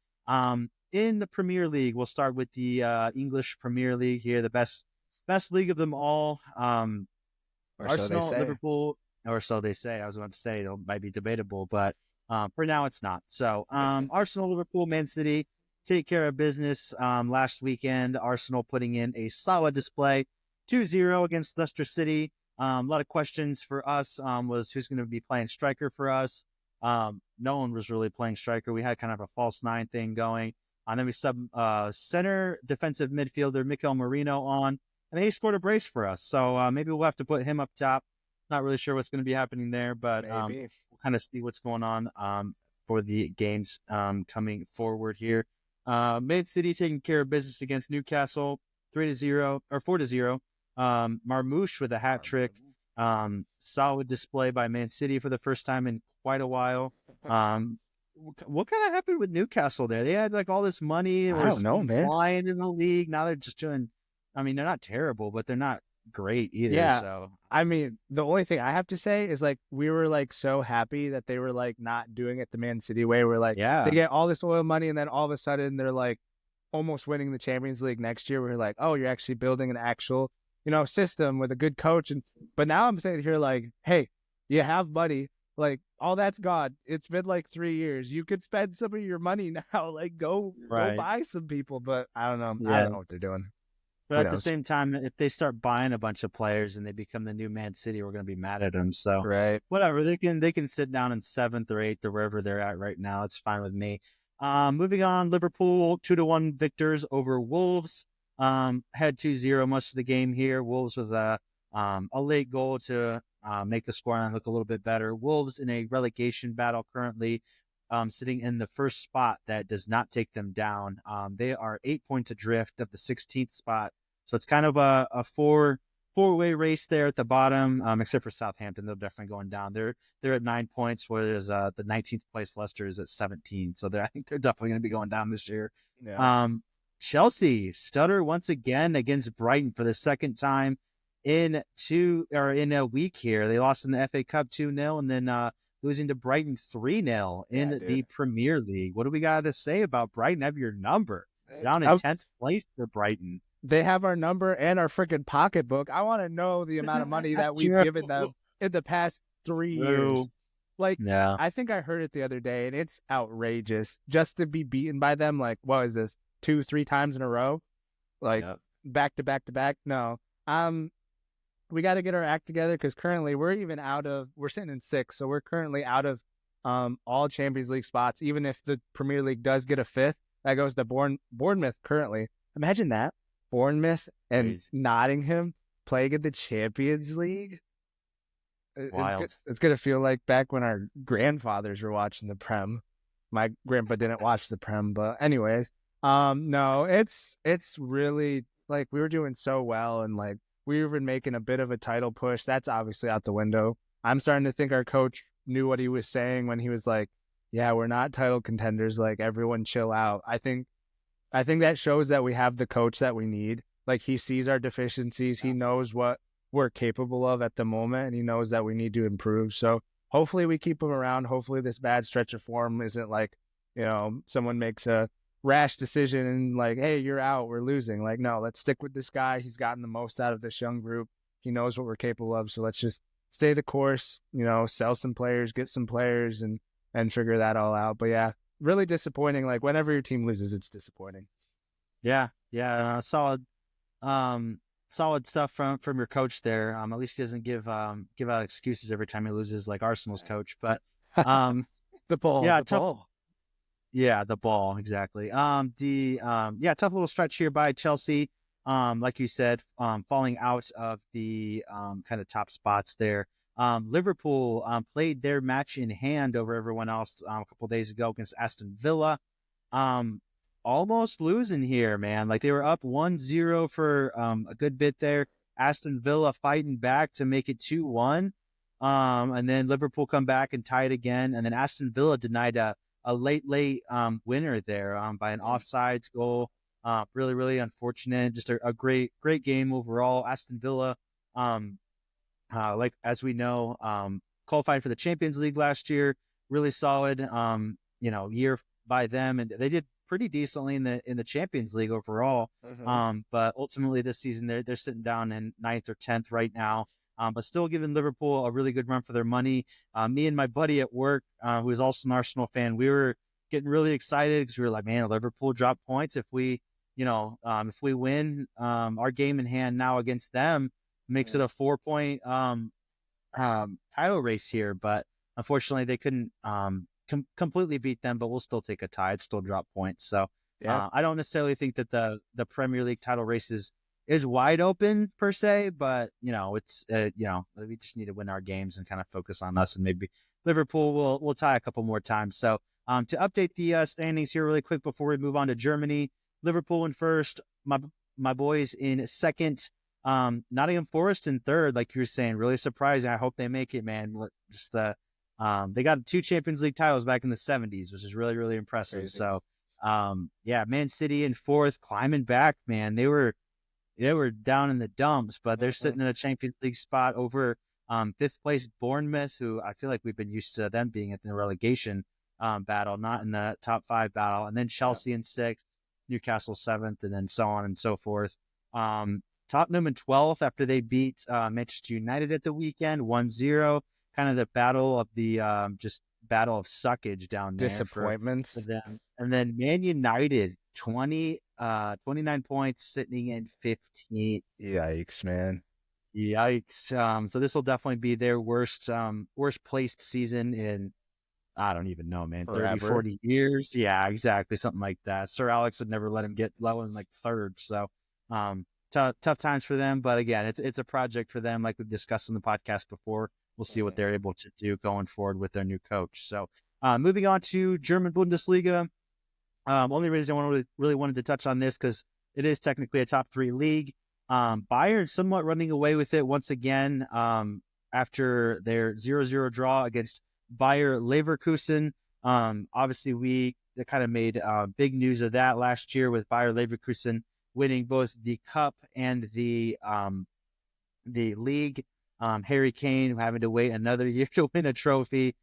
In the Premier League, we'll start with the English Premier League here, the best league of them all. Or so they Arsenal, say. Liverpool, or so they say. I was about to say it might be debatable, but for now it's not. So Arsenal, Liverpool, Man City take care of business last weekend. Arsenal putting in a solid display, 2-0 against Leicester City. A lot of questions for us was who's going to be playing striker for us. No one was really playing striker. We had kind of a false nine thing going. And then we sub center defensive midfielder Mikel Merino on, and he scored a brace for us. So maybe we'll have to put him up top. Not really sure what's going to be happening there, but we'll kind of see what's going on for the games coming forward here. Man City taking care of business against Newcastle, 3-0 or 4-0. Marmoush with a hat trick. Solid display by Man City for the first time in quite a while. What kind of happened with Newcastle there? They had like all this money. I don't know, man. Flying in the league. Now they're just doing. I mean, they're not terrible, but they're not great either. Yeah. So I mean, the only thing I have to say is like we were like so happy that they were like not doing it the Man City way. We're like, they get all this oil money, and then all of a sudden they're like almost winning the Champions League next year. We're like, oh, you're actually building an actual, system with a good coach. But now I'm saying here like, hey, you have money. Like all that's gone. It's been like 3 years. You could spend some of your money now. Like go buy some people. But I don't know. I don't know what they're doing. But at the same time, if they start buying a bunch of players and they become the new Man City, we're going to be mad at them. So whatever, they can sit down in 7th or 8th or wherever they're at right now. It's fine with me. Moving on, Liverpool 2-1 victors over Wolves. Had 2-0 most of the game here. Wolves with a late goal to make the scoreline look a little bit better. Wolves in a relegation battle currently. Sitting in the first spot that does not take them down. They are 8 points adrift of the 16th spot. So it's kind of a four-way race there at the bottom, except for Southampton. They're definitely going down. They're at 9 points, whereas the 19th place Leicester is at 17. So I think they're definitely going to be going down this year. Yeah. Chelsea stutter once again against Brighton for the second time in a week here. They lost in the FA Cup 2-0 and then losing to Brighton 3-0 in the Premier League. What do we got to say about Brighton? Have your number. Down in 10th place for Brighton. They have our number and our freaking pocketbook. I want to know the amount of money that we've given them in the past 3 years. Like, I think I heard it the other day, and it's outrageous. Just to be beaten by them, like, what is this, 2-3 times in a row? Like, back to back to back? No. We got to get our act together because currently we're sitting in 6th, so we're currently out of all Champions League spots. Even if the Premier League does get a 5th, that goes to Bournemouth currently. Imagine that. Bournemouth and Nottingham playing in the Champions League. Wild. It's going to feel like back when our grandfathers were watching the Prem. My grandpa didn't watch the Prem, but anyways, no, it's really like we were doing so well and like we were making a bit of a title push. That's obviously out the window. I'm starting to think our coach knew what he was saying when he was like, yeah, we're not title contenders. Like, everyone chill out. I think that shows that we have the coach that we need. Like, he sees our deficiencies. He knows what we're capable of at the moment, and he knows that we need to improve. So hopefully we keep him around. Hopefully this bad stretch of form isn't like, someone makes a rash decision and like, hey, you're out, we're losing. Like, no, let's stick with this guy. He's gotten the most out of this young group. He knows what we're capable of. So let's just stay the course, sell some players, get some players and figure that all out. But yeah, really disappointing. Like, whenever your team loses, it's disappointing. Yeah. Solid stuff from your coach there. At least he doesn't give out excuses every time he loses like Arsenal's coach. But the ball. Yeah, the ball. Yeah, the ball, exactly. Tough little stretch here by Chelsea. Like you said, falling out of the kind of top spots there. Liverpool played their match in hand over everyone else a couple days ago against Aston Villa. Almost losing here, man. Like they were up 1-0 for a good bit there. Aston Villa fighting back to make it 2-1. And then Liverpool come back and tie it again. And then Aston Villa denied a late winner there by an offsides goal. Really, really unfortunate. Just a great game overall. Aston Villa, like as we know, qualified for the Champions League last year. Really solid, year by them, and they did pretty decently in the Champions League overall. But ultimately this season they're sitting down in 9th or 10th right now. But still giving Liverpool a really good run for their money. Me and my buddy at work, who is also an Arsenal fan, we were getting really excited because we were like, man, Liverpool dropped points. If we win our game in hand now against them, makes it a 4-point title race here. But unfortunately, they couldn't completely beat them. But we'll still take a tie. It's still drop points. So I don't necessarily think that the Premier League title race is wide open per se, but it's we just need to win our games and kind of focus on us, and maybe Liverpool will tie a couple more times. So to update the standings here really quick before we move on to Germany, Liverpool in first, my boys in second, Nottingham Forest in third. Like you were saying, really surprising. I hope they make it, man. Just they got 2 Champions League titles back in the 70s, which is really, really impressive. Crazy. So Man City in fourth, climbing back, man. They were down in the dumps, but they're sitting in a Champions League spot over 5th place Bournemouth, who I feel like we've been used to them being at the relegation battle, not in the top 5 battle. And then Chelsea in 6th, Newcastle 7th, and then so on and so forth. Tottenham in 12th after they beat Manchester United at the weekend, 1-0. Kind of the battle of the battle of suckage down there. Disappointments. For them. And then Man United, 29 points, sitting in 15th. Yikes, man. Yikes. So this will definitely be their worst placed season in, I don't even know, man, Forever. 30, 40 years. Yeah, exactly. Something like that. Sir Alex would never let him get low in like third. So tough times for them. But again, it's a project for them, like we've discussed in the podcast before. We'll see what they're able to do going forward with their new coach. So moving on to German Bundesliga. Only reason I really wanted to touch on this because it is technically a top 3 league. Bayern somewhat running away with it once again after their 0-0 draw against Bayer Leverkusen. Obviously, they kind of made big news of that last year with Bayer Leverkusen winning both the cup and the league. Harry Kane having to wait another year to win a trophy.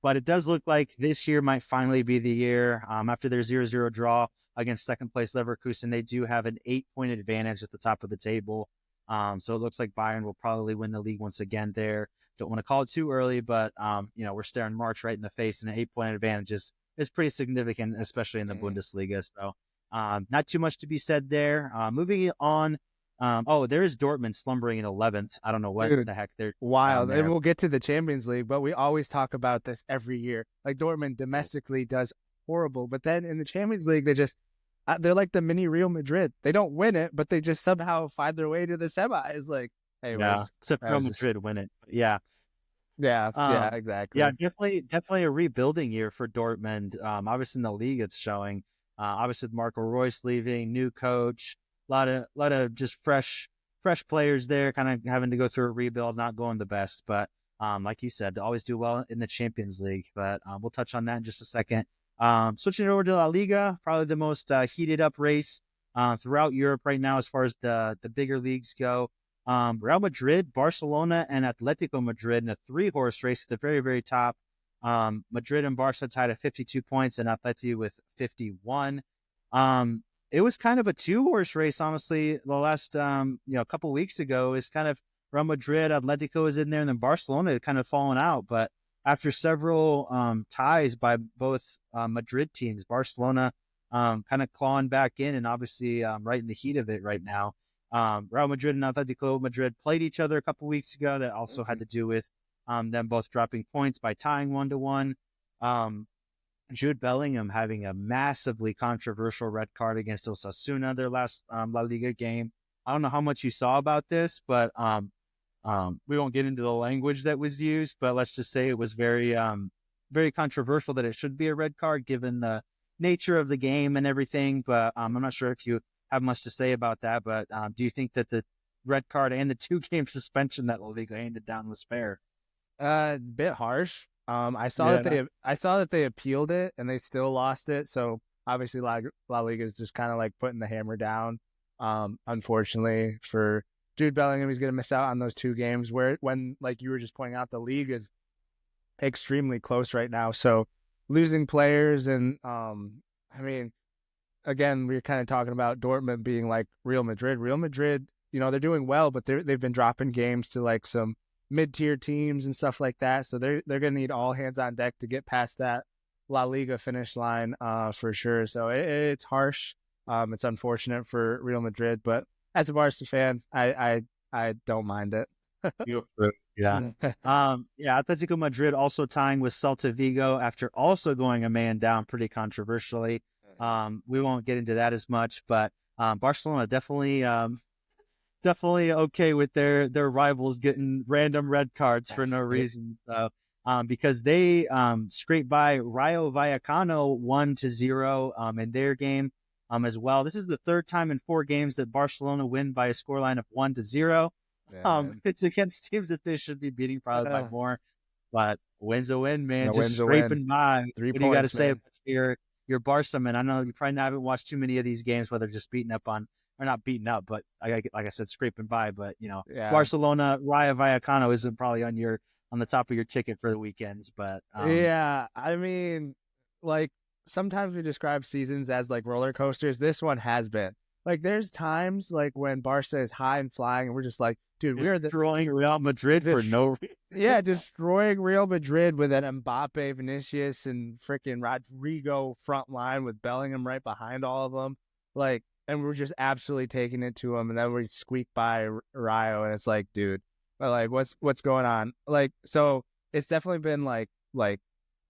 But it does look like this year might finally be the year. After their 0-0 draw against second place Leverkusen, they do have an 8-point advantage at the top of the table. So it looks like Bayern will probably win the league once again there. Don't want to call it too early, but we're staring March right in the face, and an 8-point advantage is pretty significant, especially in the Bundesliga. So not too much to be said there. Moving on. There is Dortmund slumbering in 11th. I don't know what the heck they're wild. And we'll get to the Champions League, but we always talk about this every year. Like Dortmund domestically does horrible, but then in the Champions League, they're like the mini Real Madrid. They don't win it, but they just somehow find their way to the semis. Like, except Real Madrid win it. Yeah, exactly. Yeah, definitely a rebuilding year for Dortmund. Obviously in the league, it's showing. Obviously with Marco Reus leaving, new coach. A lot of just fresh players there, kind of having to go through a rebuild, not going the best. But like you said, always do well in the Champions League. But we'll touch on that in just a second. Switching over to La Liga, probably the most heated up race throughout Europe right now as far as the bigger leagues go. Real Madrid, Barcelona, and Atletico Madrid in a 3-horse race at the very, very top. Madrid and Barca tied at 52 points and Atleti with 51. It was kind of a 2-horse race, honestly. The last, couple weeks ago is kind of Real Madrid, Atletico is in there, and then Barcelona had kind of fallen out. But after several ties by both Madrid teams, Barcelona kind of clawing back in, and obviously right in the heat of it right now. Real Madrid and Atletico Madrid played each other a couple weeks ago. That also had to do with them both dropping points by tying 1-1. Jude Bellingham having a massively controversial red card against Osasuna, their last La Liga game. I don't know how much you saw about this, but we won't get into the language that was used, but let's just say it was very controversial that it should be a red card given the nature of the game and everything. But I'm not sure if you have much to say about that. But do you think that the red card and the 2-game suspension that La Liga handed down was fair? Bit harsh. I saw Yeah. that they appealed it and they still lost it. So obviously La Liga is just kind of like putting the hammer down. Unfortunately for Jude Bellingham, he's going to miss out on those 2 games when, like you were just pointing out, the league is extremely close right now. So losing players and, I mean, again, we we're kind of talking about Dortmund being like Real Madrid. Real Madrid, they're doing well, but they've been dropping games to like some mid-tier teams and stuff like that. So they're going to need all hands on deck to get past that La Liga finish line, for sure. So it's harsh. It's unfortunate for Real Madrid, but as a Barca fan, I don't mind it. Yeah. Atletico Madrid also tying with Celta Vigo after also going a man down pretty controversially. We won't get into that as much, but Barcelona definitely okay with their rivals getting random red cards for no reason. So because they scraped by Rayo Vallecano 1-0 in their game as well. This is the 3rd time in 4 games that Barcelona win by a scoreline of 1-0. It's against teams that they should be beating probably by more, but win's a win, man. Just scraping by. 3 what points, do you got to say man. about your Barca, man? I know you probably haven't watched too many of these games, whether just beating up on or not beating up, but like I said, scraping by. But Barcelona, Rayo Vallecano isn't probably on the top of your ticket for the weekends. But I mean, like sometimes we describe seasons as like roller coasters. This one has been. Like, there's times like when Barca is high and flying, and we're just like, dude, we're destroying Real Madrid for no reason. Yeah, destroying Real Madrid with an Mbappe, Vinicius, and freaking Rodrigo front line with Bellingham right behind all of them. Like, and we're just absolutely taking it to them, and then we squeak by Rayo, and it's like, dude, like, what's going on? Like, so it's definitely been like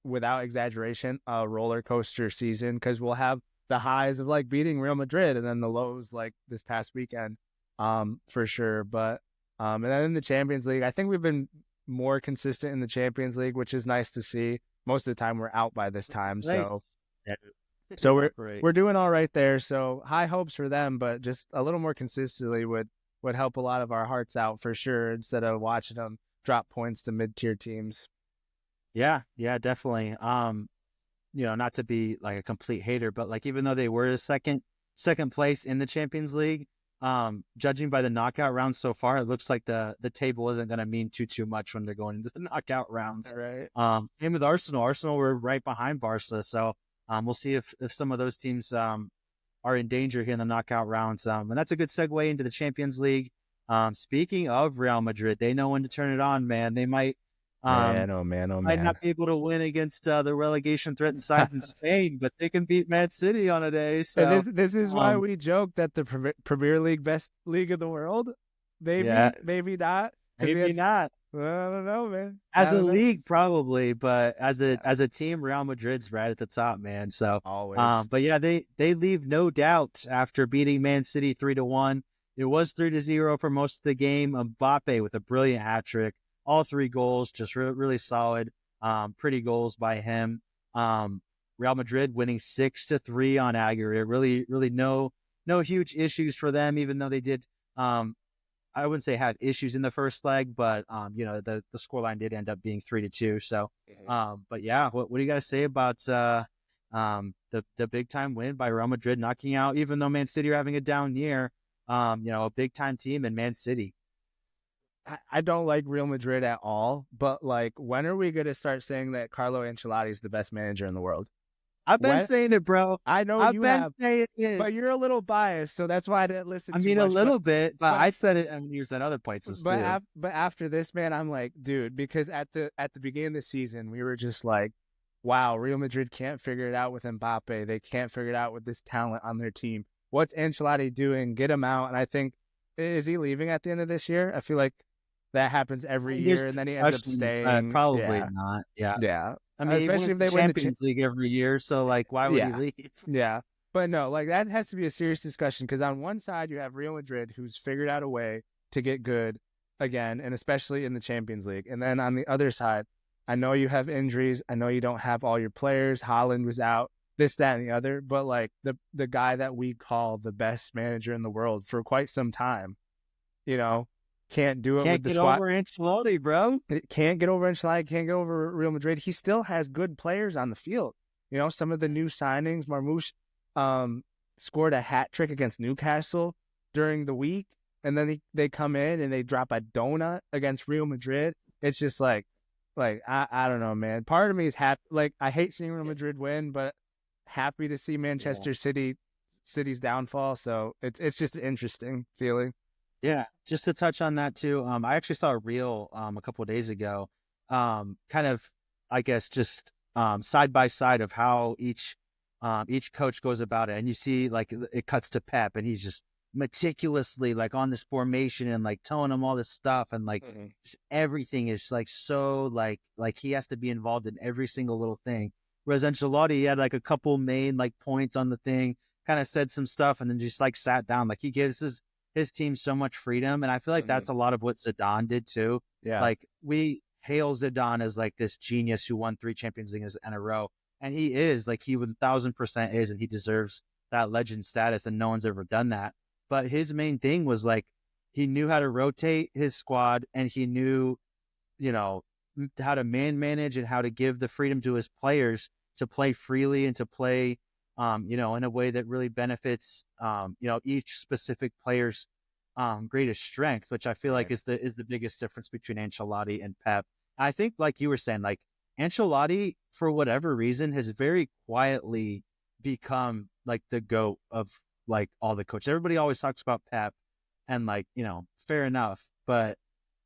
without exaggeration, a roller coaster season, because we'll have the highs of like beating Real Madrid and then the lows like this past weekend, for sure. But and then in the Champions League, I think we've been more consistent in the Champions League, which is nice to see. Most of the time we're out by this time. Nice. So we're doing all right there. So high hopes for them, but just a little more consistently would help a lot of our hearts out for sure, instead of watching them drop points to mid-tier teams. Yeah, definitely. Not to be like a complete hater, but like even though they were second place in the Champions League, judging by the knockout rounds so far, it looks like the table isn't going to mean too much when they're going into the knockout rounds. All right. Same with Arsenal. Arsenal were right behind Barca, so we'll see if some of those teams are in danger here in the knockout rounds. And that's a good segue into the Champions League. Speaking of Real Madrid, they know when to turn it on, man. They might. Man. Might not be able to win against the relegation threatened side in Spain, but they can beat Man City on a day. So and this is why we joke that the Premier League best league in the world. Maybe not. Maybe not. I don't know, man. As a league, probably, but as a team, Real Madrid's right at the top, man. So always. But yeah, they leave no doubt after beating Man City 3-1. It was 3-0 for most of the game. Mbappe with a brilliant hat trick. All 3 goals, just really solid, pretty goals by him. Real Madrid winning 6-3 on aggregate. Really no huge issues for them, even though they did, I wouldn't say have issues in the first leg, but the scoreline did end up being 3-2. So, but yeah, what do you guys say about the big time win by Real Madrid, knocking out, even though Man City are having a down year, a big time team in Man City? I don't like Real Madrid at all, but like, when are we going to start saying that Carlo Ancelotti is the best manager in the world? I've been saying it, bro. I know I've you been have, saying it, but you're a little biased, so that's why I didn't listen. I mean, too a much, little bit, but I said it and you said other places too. But after this, man, I'm like, dude, because at the beginning of the season, we were just like, wow, Real Madrid can't figure it out with Mbappe. They can't figure it out with this talent on their team. What's Ancelotti doing? Get him out. And I think, is he leaving at the end of this year? I feel like that happens every year, and then he ends up staying. Probably not. Yeah. I mean, especially if they win the Champions League every year, so like, why would he leave? Yeah, but no, like, that has to be a serious discussion, because on one side you have Real Madrid, who's figured out a way to get good, again, and especially in the Champions League. And then on the other side, I know you have injuries. I know you don't have all your players. Haaland was out, this, that, and the other. But like the guy that we call the best manager in the world for quite some time, you know, can't do it Can't with the get squad. over Ancelotti, bro. Can't get over Ancelotti. Can't get over Real Madrid. He still has good players on the field. You know, some of the new signings, Marmoush scored a hat trick against Newcastle during the week, and then they come in and they drop a donut against Real Madrid. It's just like I don't know, man. Part of me is happy. Like, I hate seeing Real Madrid win, but happy to see Manchester City's downfall. So it's just an interesting feeling. Yeah, just to touch on that too. I actually saw a reel a couple of days ago, kind of, I guess, just side by side of how each coach goes about it, and you see like it cuts to Pep, and he's just meticulously like on this formation and like telling him all this stuff, and like just everything is like so like he has to be involved in every single little thing. Whereas Ancelotti, he had like a couple main like points on the thing, kind of said some stuff, and then just like sat down. Like, he gives his team so much freedom, and I feel like that's a lot of what Zidane did too. Yeah, Like, we hail Zidane as like this genius who won 3 Champions Leagues in a row, and he is, like, he 1000% is, and he deserves that legend status, and no one's ever done that. But his main thing was like, he knew how to rotate his squad, and he knew, you know, how to manage and how to give the freedom to his players to play freely and to play, you know, in a way that really benefits, you know, each specific player's greatest strength, which I feel like is the biggest difference between Ancelotti and Pep. I think, like you were saying, like, Ancelotti, for whatever reason, has very quietly become like the GOAT of like all the coaches. Everybody always talks about Pep, and like, you know, fair enough, but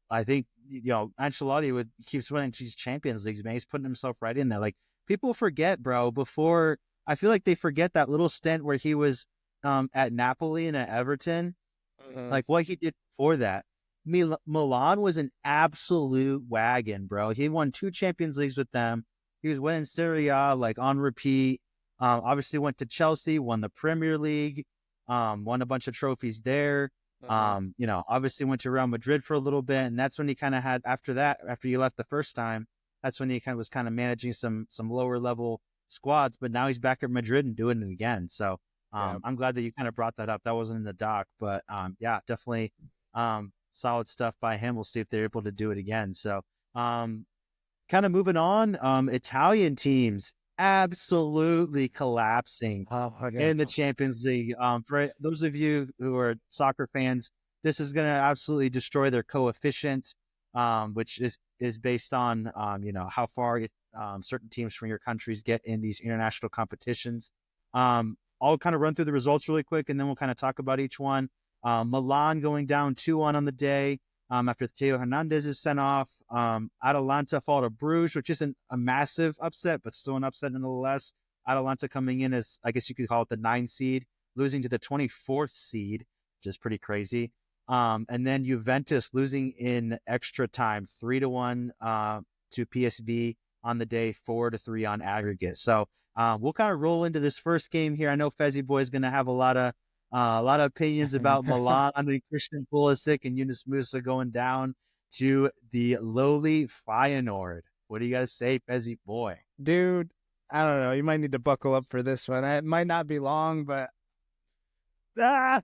I think, you know, Ancelotti keeps winning these Champions Leagues, man. He's putting himself right in there. Like, people forget, bro, before, I feel like they forget that little stint where he was at Napoli and at Everton, like what he did before that. Milan was an absolute wagon, bro. He won 2 Champions Leagues with them. He was winning Serie A like on repeat. Obviously went to Chelsea, won the Premier League, won a bunch of trophies there. You know, obviously went to Real Madrid for a little bit, and that's when he kind of had, after he left the first time, that's when he was kind of managing some lower level squads. But now he's back at Madrid and doing it again. So I'm glad that you kind of brought that up. That wasn't in the doc, but yeah, definitely solid stuff by him. We'll see if they're able to do it again. So kind of moving on, Italian teams absolutely collapsing in the Champions League. For those of you who are soccer fans, this is going to absolutely destroy their coefficient, which is based on you know, how far certain teams from your countries get in these international competitions. I'll kind of run through the results really quick, and then we'll kind of talk about each one. Milan going down 2-1 on the day. After Theo Hernandez is sent off. Atalanta fall to Bruges, which isn't a massive upset, but still an upset nonetheless. Atalanta coming in as, I guess you could call it, the 9 seed, losing to the 24th seed, which is pretty crazy. And then Juventus losing in extra time, 3-1 to PSV on the day, 4-3 on aggregate. So we'll kind of roll into this first game here. I know Fezzy Boy is going to have a lot of opinions about Milan under Christian Pulisic and Yunus Musa going down to the lowly Feyenoord. What do you got to say, Fezzy Boy? Dude, I don't know. You might need to buckle up for this one. It might not be long, but I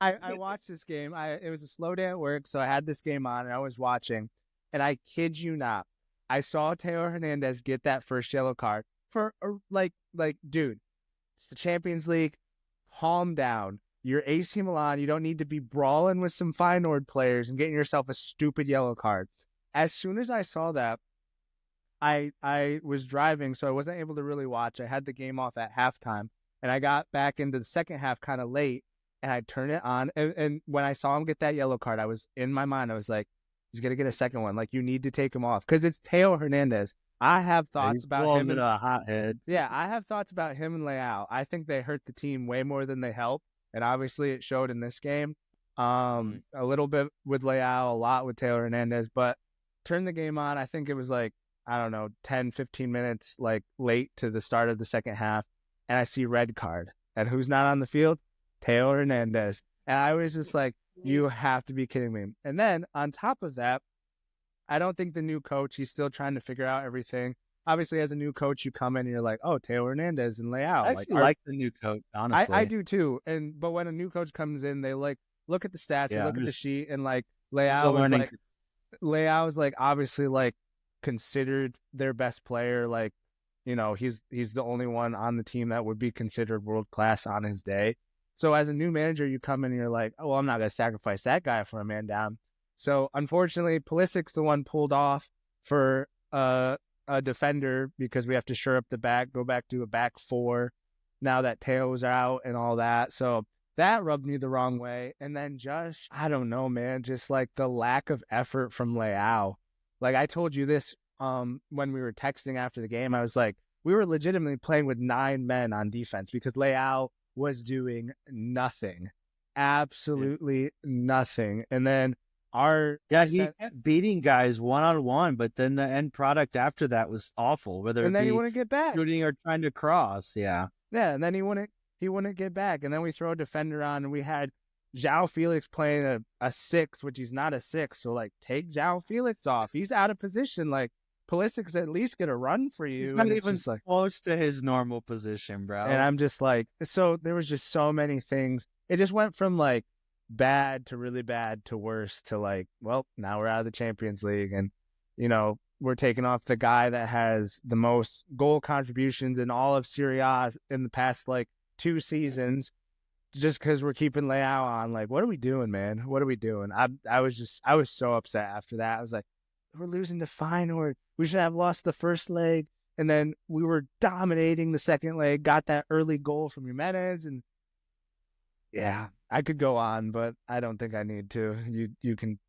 watched this game. It was a slow day at work, so I had this game on and I was watching. And I kid you not, I saw Theo Hernandez get that first yellow card for like, dude, it's the Champions League. Calm down. You're AC Milan. You don't need to be brawling with some Feyenoord players and getting yourself a stupid yellow card. As soon as I saw that, I was driving, so I wasn't able to really watch. I had the game off at halftime, and I got back into the second half kind of late, and I turned it on. And when I saw him get that yellow card, I was in my mind, I was like, he's going to get a second one. Like, you need to take him off because it's Theo Hernandez. I have thoughts about him. A hothead. Yeah, I have thoughts about him and Leao. I think they hurt the team way more than they helped, and obviously it showed in this game. A little bit with Leao, a lot with Theo Hernandez, but turned the game on. I think it was like, I don't know, 10, 15 minutes like late to the start of the second half, and I see red card. And who's not on the field? Theo Hernandez. And I was just like, You have to be kidding me. And then on top of that, I don't think the new coach, he's still trying to figure out everything. Obviously, as a new coach, you come in and you're like, oh, Taylor Hernandez and I Leao. actually like the new coach, I honestly. do too. But when a new coach comes in, they like look at the stats, they Yeah, look at the sheet, and like there's a learning. Leao is like obviously like considered their best player. Like, he's the only one on the team that would be considered world class on his day. So as a new manager, you come in and you're like, oh, well, I'm not going to sacrifice that guy for a man down. So unfortunately, Pulisic's the one pulled off for a defender because we have to shore up the back, go back to a back four now that Teo's out and all that. So that rubbed me the wrong way. And then just, I don't know, man, just like the lack of effort from Leao. Like I told you this when we were texting after the game, I was like, we were legitimately playing with 9 men on defense because Leao was doing nothing, absolutely nothing. And then He kept beating guys one-on-one, but then the end product after that was awful, whether and it then he be wouldn't get back. shooting or trying to cross. Yeah. Yeah, and then he wouldn't get back. And then we throw a defender on, and we had João Felix playing a 6, which he's not a 6. So like, take João Felix off. He's out of position. Like Pulisic's at least get a run for you. He's not and even just like close to his normal position, bro. And I'm just like, so there was just so many things. It just went from like bad to really bad to worse to like, well, now we're out of the Champions League, and we're taking off the guy that has the most goal contributions in all of Serie A in the past like 2 seasons, just because we're keeping Leao on. Like, what are we doing, man? What are we doing? I was so upset after that. I was like, we're losing to Feyenoord. We should have lost the first leg, and then we were dominating the second leg. Got that early goal from Jimenez, and yeah, I could go on, but I don't think I need to. You can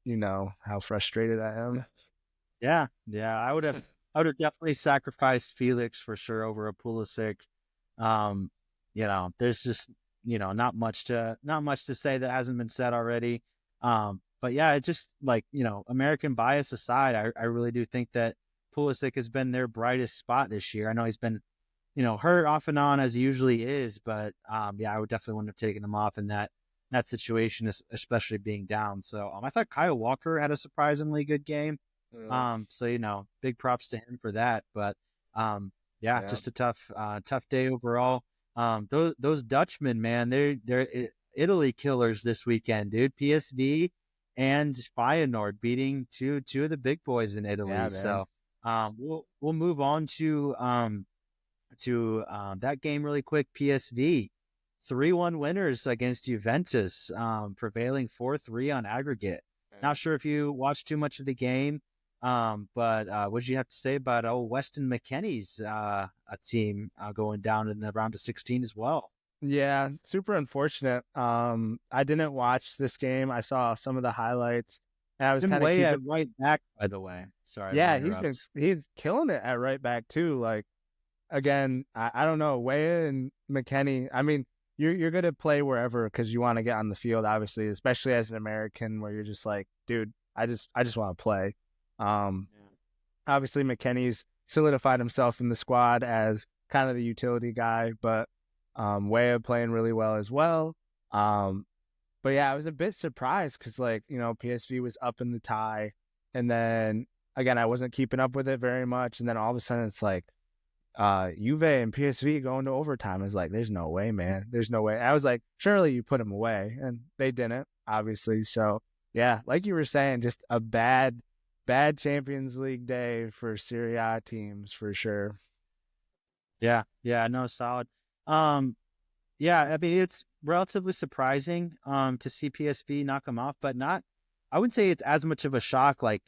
how frustrated I am. Yeah. I would have definitely sacrificed Felix for sure over a Pulisic. There's just not much to say that hasn't been said already. But yeah, it just like American bias aside, I really do think that Pulisic has been their brightest spot this year. I know he's been hurt off and on as he usually is, but I would definitely wouldn't have taken him off in that situation, especially being down. So I thought Kyle Walker had a surprisingly good game. So big props to him for that. But just a tough day overall. Those Dutchmen, man, they're Italy killers this weekend, dude. PSV and Feyenoord beating two of the big boys in Italy. Yeah, so we'll move on to that game really quick. PSV 3-1 winners against Juventus, prevailing 4-3 on aggregate. Not sure if you watched too much of the game, but what did you have to say about Weston McKennie's a team going down in the round of 16 as well? Yeah, super unfortunate. I didn't watch this game. I saw some of the highlights. And I was kind of at right back, by the way. Sorry. Yeah, he's killing it at right back too. Like again, I don't know, Weah and McKennie. I mean, you're gonna play wherever because you want to get on the field, obviously, especially as an American, where you're just like, dude, I just want to play. Obviously, McKennie's solidified himself in the squad as kind of the utility guy, but Weah playing really well as well. But yeah, I was a bit surprised because PSV was up in the tie, and then again I wasn't keeping up with it very much, and then all of a sudden it's like Juve and PSV going to overtime. I was like, there's no way, man. There's no way. I was like, surely you put them away, and they didn't, obviously. So yeah, like you were saying, just a bad Champions League day for Serie A teams for sure. Yeah, no, solid. I mean, it's relatively surprising to see PSV knock them off, but I wouldn't say it's as much of a shock like,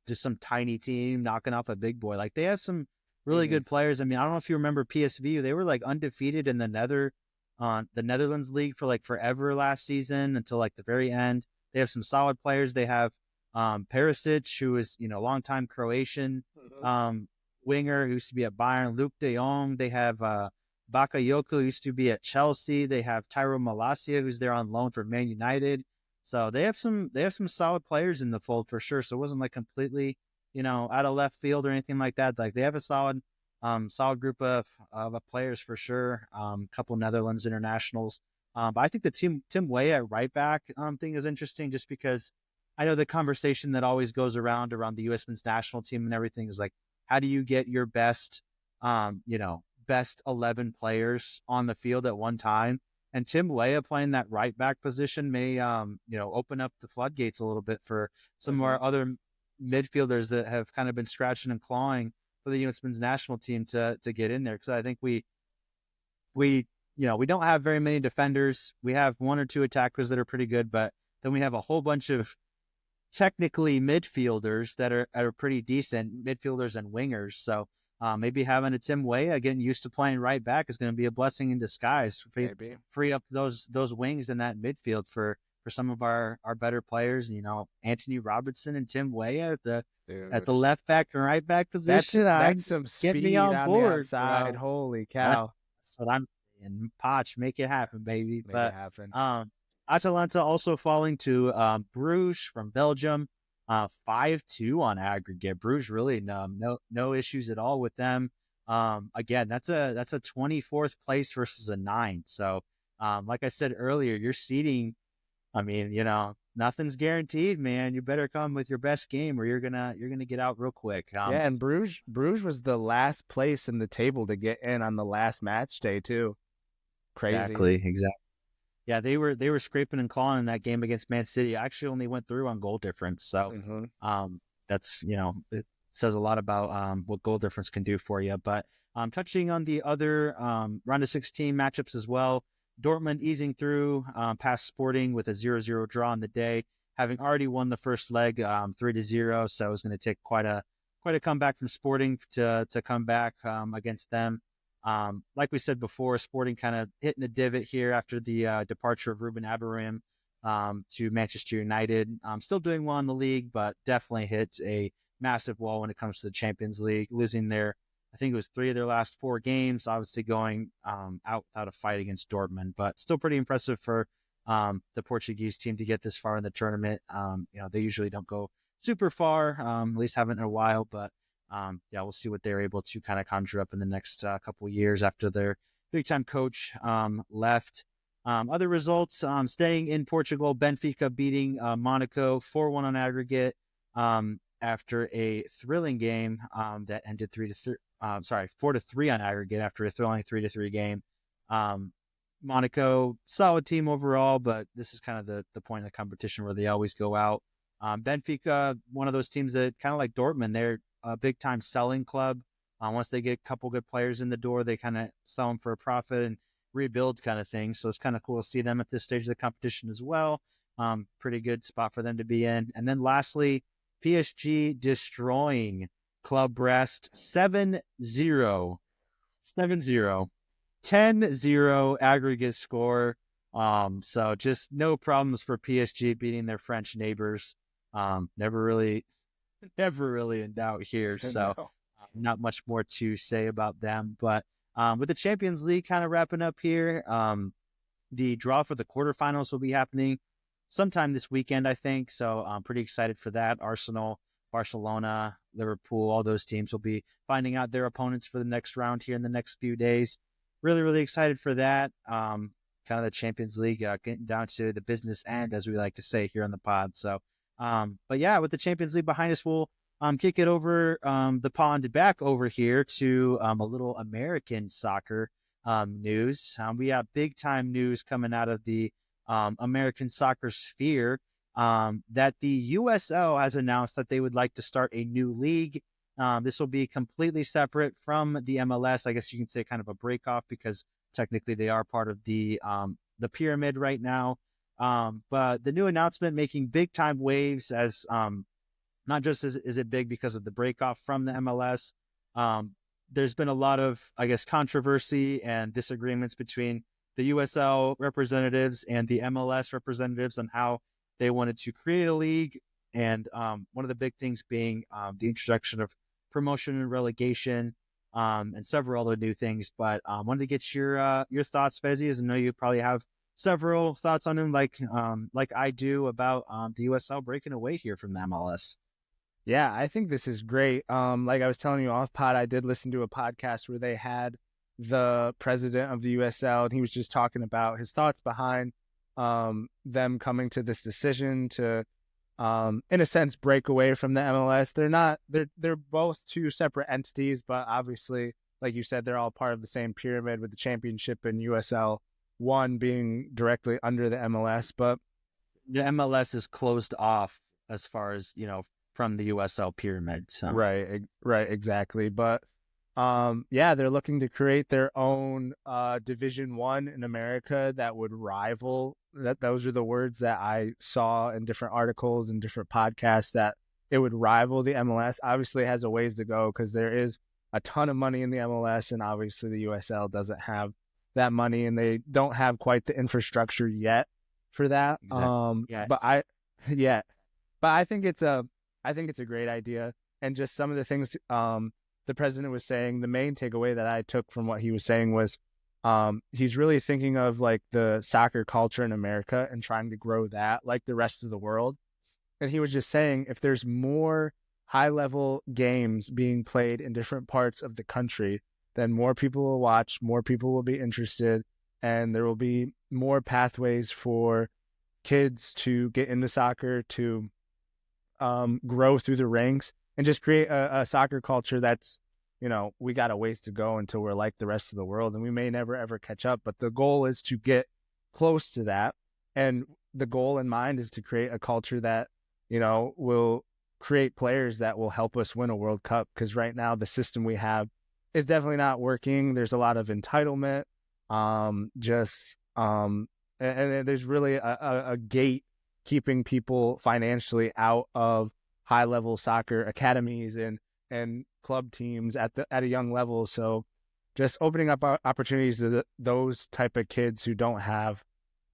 just some tiny team knocking off a big boy. Like they have some really good players. I mean, I don't know if you remember PSV, they were like undefeated in the Netherlands league for like forever last season until like the very end. They have some solid players. They have Perisic, who is, longtime Croatian winger who used to be at Bayern, Luke de Jong. They have Bakayoko, who used to be at Chelsea. They have Tyro Malacia, who's there on loan for Man United. So they have some solid players in the fold for sure. So it wasn't like completely, out of left field or anything like that. Like they have a solid group of players for sure. Couple Netherlands internationals But I think the Tim Weah at right back thing is interesting, just because I know the conversation that always goes around the U.S. men's national team and everything is like, how do you get your best 11 players on the field at one time? And Tim Weah playing that right back position may, open up the floodgates a little bit for some of our other midfielders that have kind of been scratching and clawing for the U.S. men's national team to get in there. Because I think we don't have very many defenders. We have one or two attackers that are pretty good, but then we have a whole bunch of technically midfielders that are pretty decent, midfielders and wingers. So maybe having a Tim Weah getting used to playing right back is going to be a blessing in disguise. Free up those wings in that midfield for some of our better players. Anthony Robertson and Tim Weah at the left back and right back position. That's some speed get me on board, the outside. Holy cow! That's what I'm saying. Poch, make it happen, baby. Make it happen. Atalanta also falling to Bruges from Belgium, 5-2 on aggregate. Bruges really no issues at all with them. Again, that's a 24th place versus a 9. So, like I said earlier, your seeding, I mean, nothing's guaranteed, man. You better come with your best game, or you're gonna get out real quick. And Bruges was the last place in the table to get in on the last match day too. Crazy. Exactly. Yeah, they were scraping and clawing in that game against Man City. I actually only went through on goal difference. So that's, it says a lot about what goal difference can do for you. But touching on the other round of 16 matchups as well, Dortmund easing through past Sporting with a 0-0 draw on the day, having already won the first leg 3-0. So it was going to take quite a comeback from Sporting to come back against them. Like we said before, Sporting kind of hitting a divot here after the departure of Ruben Amorim to Manchester United. Still doing well in the league, but definitely hit a massive wall when it comes to the Champions League, losing I think it was 3 of their last 4 games, obviously going out without a fight against Dortmund, but still pretty impressive for the Portuguese team to get this far in the tournament. They usually don't go super far, at least haven't in a while, but we'll see what they're able to kind of conjure up in the next couple of years after their big-time coach left. Other results, staying in Portugal, Benfica beating Monaco 4-1 on aggregate after a thrilling game that ended 4-3 on aggregate after a thrilling 3-3 game. Monaco, solid team overall, but this is kind of the point of the competition where they always go out. Benfica, one of those teams that kind of like Dortmund, they're a big-time selling club. Once they get a couple good players in the door, they kind of sell them for a profit and rebuild kind of thing. So it's kind of cool to see them at this stage of the competition as well. Pretty good spot for them to be in. And then lastly, PSG destroying Club Brest 7-0. 10-0 aggregate score. So just no problems for PSG beating their French neighbors. Never really in doubt here. So not much more to say about them. But with the Champions League kind of wrapping up here, the draw for the quarterfinals will be happening sometime this weekend, I think. So I'm pretty excited for that. Arsenal, Barcelona, Liverpool, all those teams will be finding out their opponents for the next round here in the next few days. Really, really excited for that. Kind of the Champions League getting down to the business end, as we like to say here on the pod. So, but yeah, with the Champions League behind us, we'll kick it over the pond back over here to a little American soccer news. We have big time news coming out of the American soccer sphere that the USL has announced that they would like to start a new league. This will be completely separate from the MLS. I guess you can say kind of a break off, because technically they are part of the pyramid right now. But the new announcement making big time waves, as not just is it big because of the break off from the MLS. There's been a lot of, I guess, controversy and disagreements between the USL representatives and the MLS representatives on how they wanted to create a league. And one of the big things being the introduction of promotion and relegation, and several other new things. But I wanted to get your thoughts, Fezzi, as I know you probably have several thoughts on them, like I do, about the USL breaking away here from the MLS. Yeah, I think this is great. Like I was telling you off pod, I did listen to a podcast where they had the president of the USL, and he was just talking about his thoughts behind them coming to this decision to, in a sense, break away from the MLS. They're both two separate entities, but obviously, like you said, they're all part of the same pyramid, with the championship and USL one being directly under the MLS. But the MLS is closed off as far as, from the USL pyramid. So. Right, exactly. But yeah, they're looking to create their own Division One in America that would rival. Those are the words that I saw in different articles and different podcasts, that it would rival the MLS. Obviously, it has a ways to go because there is a ton of money in the MLS, and obviously the USL doesn't have that money, and they don't have quite the infrastructure yet for that. Exactly. Yeah. But I think it's a great idea, and just some of the things the president was saying. The main takeaway that I took from what he was saying was he's really thinking of like the soccer culture in America and trying to grow that like the rest of the world. And he was just saying, if there's more high-level games being played in different parts of the country, then more people will watch, more people will be interested, and there will be more pathways for kids to get into soccer, to grow through the ranks, and just create a soccer culture that's, we got a ways to go until we're like the rest of the world, and we may never, ever catch up. But the goal is to get close to that. And the goal in mind is to create a culture that, will create players that will help us win a World Cup. Because right now the system we have is definitely not working. There's a lot of entitlement, and there's really a gate keeping people financially out of high-level soccer academies and club teams at a young level. So just opening up opportunities to those type of kids who don't have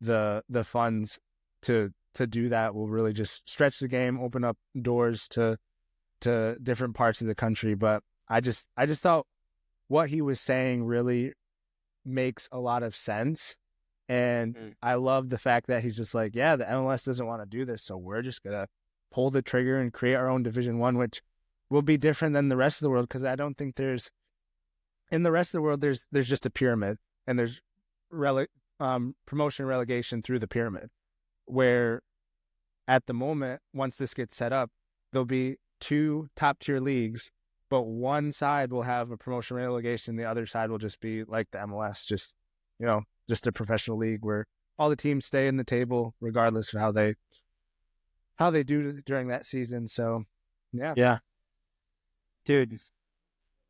the funds to do that will really just stretch the game, open up doors to different parts of the country. But I just thought what he was saying really makes a lot of sense. And I love the fact that he's just like, yeah, the MLS doesn't want to do this, so we're just going to pull the trigger and create our own Division One, which will be different than the rest of the world. Because I don't think in the rest of the world, there's just a pyramid, and there's promotion and relegation through the pyramid, where at the moment, once this gets set up, there'll be two top-tier leagues, but one side will have a promotion relegation, the other side will just be like the MLS, just a professional league where all the teams stay in the table regardless of how they do during that season. So, yeah. Dude,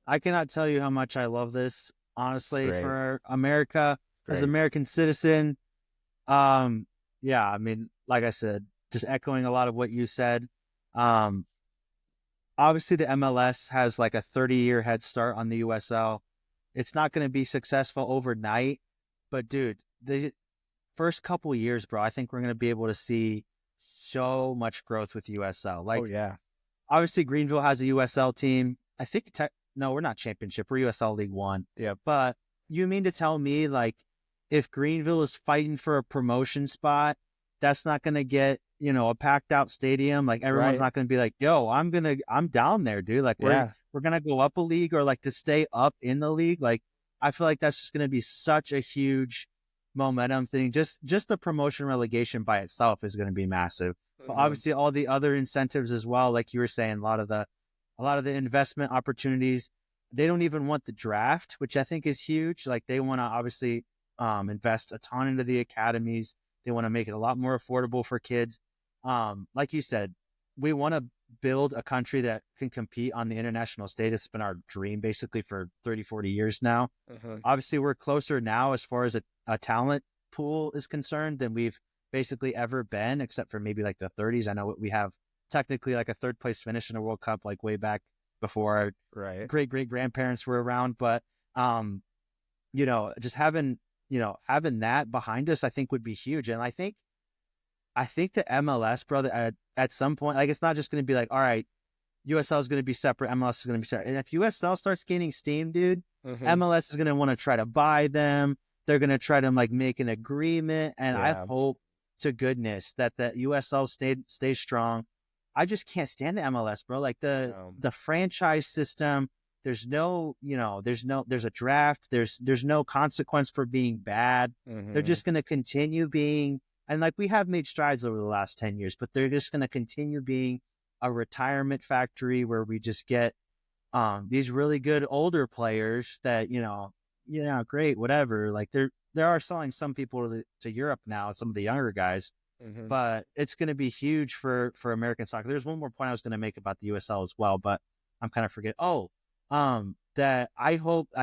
I cannot tell you how much I love this, honestly, for America as an American citizen. Yeah, I mean, like I said, just echoing a lot of what you said. Obviously the MLS has like a 30-year head start on the USL. It's not going to be successful overnight, but dude, the first couple of years, bro, I think we're going to be able to see so much growth with USL. Like, obviously Greenville has a USL team. I think, no, we're not championship. We're USL League One. Yeah. But you mean to tell me, like, if Greenville is fighting for a promotion spot, that's not going to get, a packed out stadium. Like, everyone's not going to be like, yo, I'm down there, dude. Like, we're going to go up a league, or like to stay up in the league. Like, I feel like that's just going to be such a huge momentum thing. Just the promotion relegation by itself is going to be massive. But obviously all the other incentives as well, like you were saying, a lot of the investment opportunities. They don't even want the draft, which I think is huge. Like, they want to obviously invest a ton into the academies. They want to make it a lot more affordable for kids. Like you said, we want to build a country that can compete on the international stage. It's been our dream basically for 30, 40 years now. Obviously, we're closer now as far as a talent pool is concerned than we've basically ever been, except for maybe like the 30s. I know we have technically like a third place finish in a World Cup, like way back before our great grandparents were around. But, just having that behind us, I think would be huge. And I think the MLS, brother, at some point, like, it's not just going to be like, all right, USL is going to be separate, MLS is going to be separate. And if USL starts gaining steam, dude, MLS is going to want to try to buy them. They're going to try to like make an agreement. And I hope to goodness that the USL stays strong. I just can't stand the MLS, bro. Like the franchise system, there's no, there's a draft. There's no consequence for being bad. They're just going to continue being, and like we have made strides over the last 10 years, but they're just going to continue being a retirement factory where we just get these really good older players that, great, whatever. Like they are selling some people to Europe now, some of the younger guys, but it's going to be huge for American soccer. There's one more point I was going to make about the USL as well, but I'm kind of forgetting. That I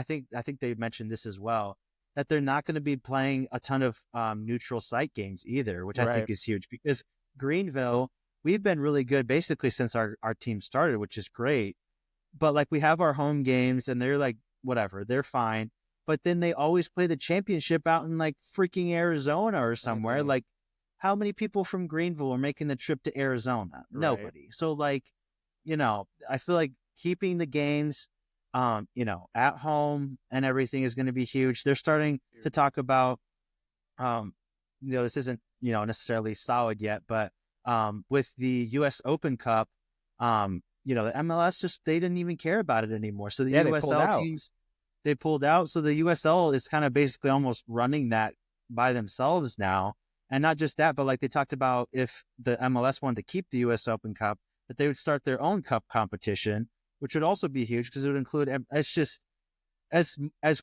think they mentioned this as well, that they're not going to be playing a ton of neutral site games either, which I think is huge, because Greenville, we've been really good basically since our team started, which is great. But like we have our home games and they're like, whatever, they're fine. But then they always play the championship out in like freaking Arizona or somewhere. Like, how many people from Greenville are making the trip to Arizona? Nobody. So like, I feel like keeping the games, at home and everything is going to be huge. They're starting to talk about, this isn't, necessarily solid yet, but with the U.S. Open Cup, the MLS they didn't even care about it anymore. So the USL teams, they pulled out. So the USL is kind of basically almost running that by themselves now. And not just that, but like they talked about, if the MLS wanted to keep the U.S. Open Cup, that they would start their own cup competition, which would also be huge because it would include, it's just as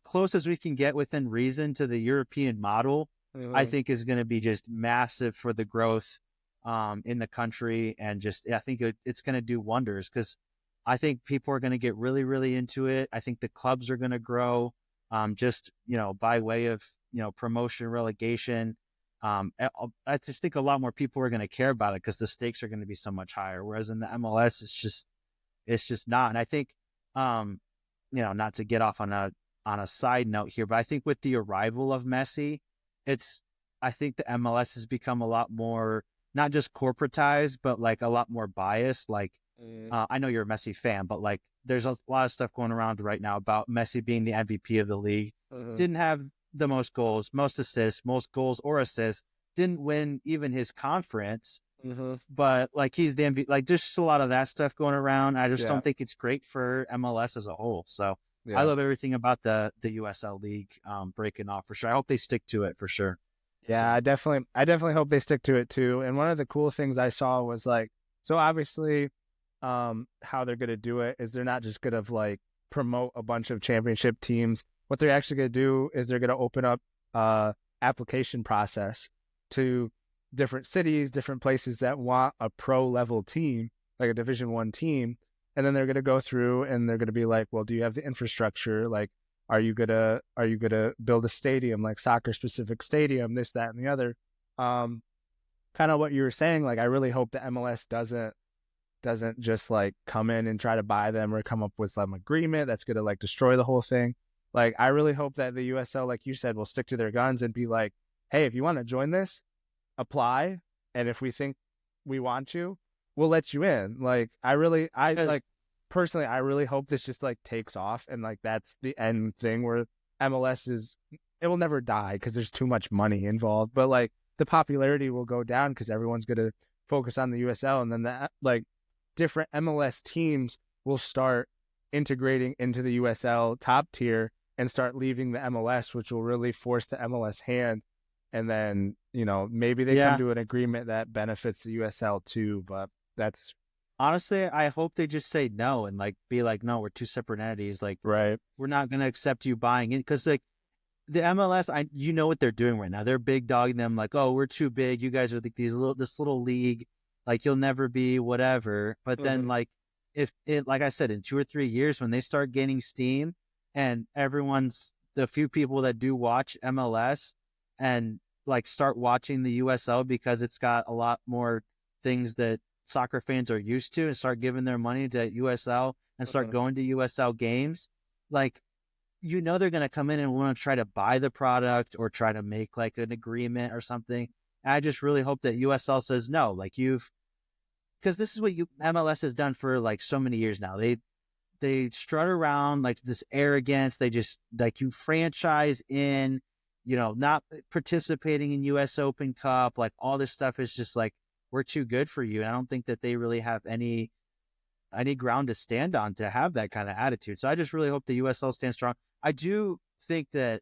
close as we can get within reason to the European model, I think is going to be just massive for the growth in the country. And just, I think it's going to do wonders, because I think people are going to get really, really into it. I think the clubs are going to grow just, by way of, promotion, relegation. I just think a lot more people are going to care about it because the stakes are going to be so much higher. Whereas in the MLS, it's just not. And I think, not to get off on a side note here, but I think with the arrival of Messi, I think the MLS has become a lot more, not just corporatized, but like a lot more biased. Like, I know you're a Messi fan, but like there's a lot of stuff going around right now about Messi being the MVP of the league. Didn't have the most goals, most assists, most goals or assists, didn't win even his conference, but like he's the MVP. Like there's just a lot of that stuff going around. I just don't think it's great for MLS as a whole. So I love everything about the USL League breaking off for sure. I hope they stick to it for sure. Yeah, So. I definitely hope they stick to it too. And one of the cool things I saw was like, so obviously how they're going to do it is they're not just going to like promote a bunch of championship teams. What they're actually going to do is they're going to open up application process to different cities, different places that want a pro level team, like a Division I team. And then they're going to go through and they're going to be like, well, do you have the infrastructure? Like, are you gonna build a stadium, like soccer specific stadium, this, that, and the other? Kind of what you were saying. Like, I really hope the MLS doesn't just like come in and try to buy them or come up with some agreement that's gonna like destroy the whole thing. Like, I really hope that the USL, like you said, will stick to their guns and be like, hey, if you want to join this, apply, and if we think we want you, we'll let you in. Like, personally, I really hope this just like takes off and like that's the end thing where MLS it will never die because there's too much money involved, but like the popularity will go down because everyone's going to focus on the USL, and then the like different MLS teams will start integrating into the USL top tier and start leaving the MLS, which will really force the MLS hand. And then, maybe they come to an agreement that benefits the USL too, but that's... Honestly, I hope they just say no and like be like, no, we're two separate entities. Like, right, we're not going to accept you buying in, because like the MLS, what they're doing right now. They're big dogging them like, oh, we're too big. You guys are like this little league. Like, you'll never be whatever. But then like, if it, like I said, in 2 or 3 years when they start gaining steam and the few people that do watch MLS and like start watching the USL because it's got a lot more things that soccer fans are used to, and start giving their money to USL and start going to USL games, like, they're going to come in and want to try to buy the product or try to make like an agreement or something. And I just really hope that USL says no, like because this is what MLS has done for like so many years now. They strut around like this arrogance. They just like, you franchise in, not participating in US Open Cup, like all this stuff is just like, we're too good for you. And I don't think that they really have any ground to stand on to have that kind of attitude. So I just really hope the USL stands strong. I do think that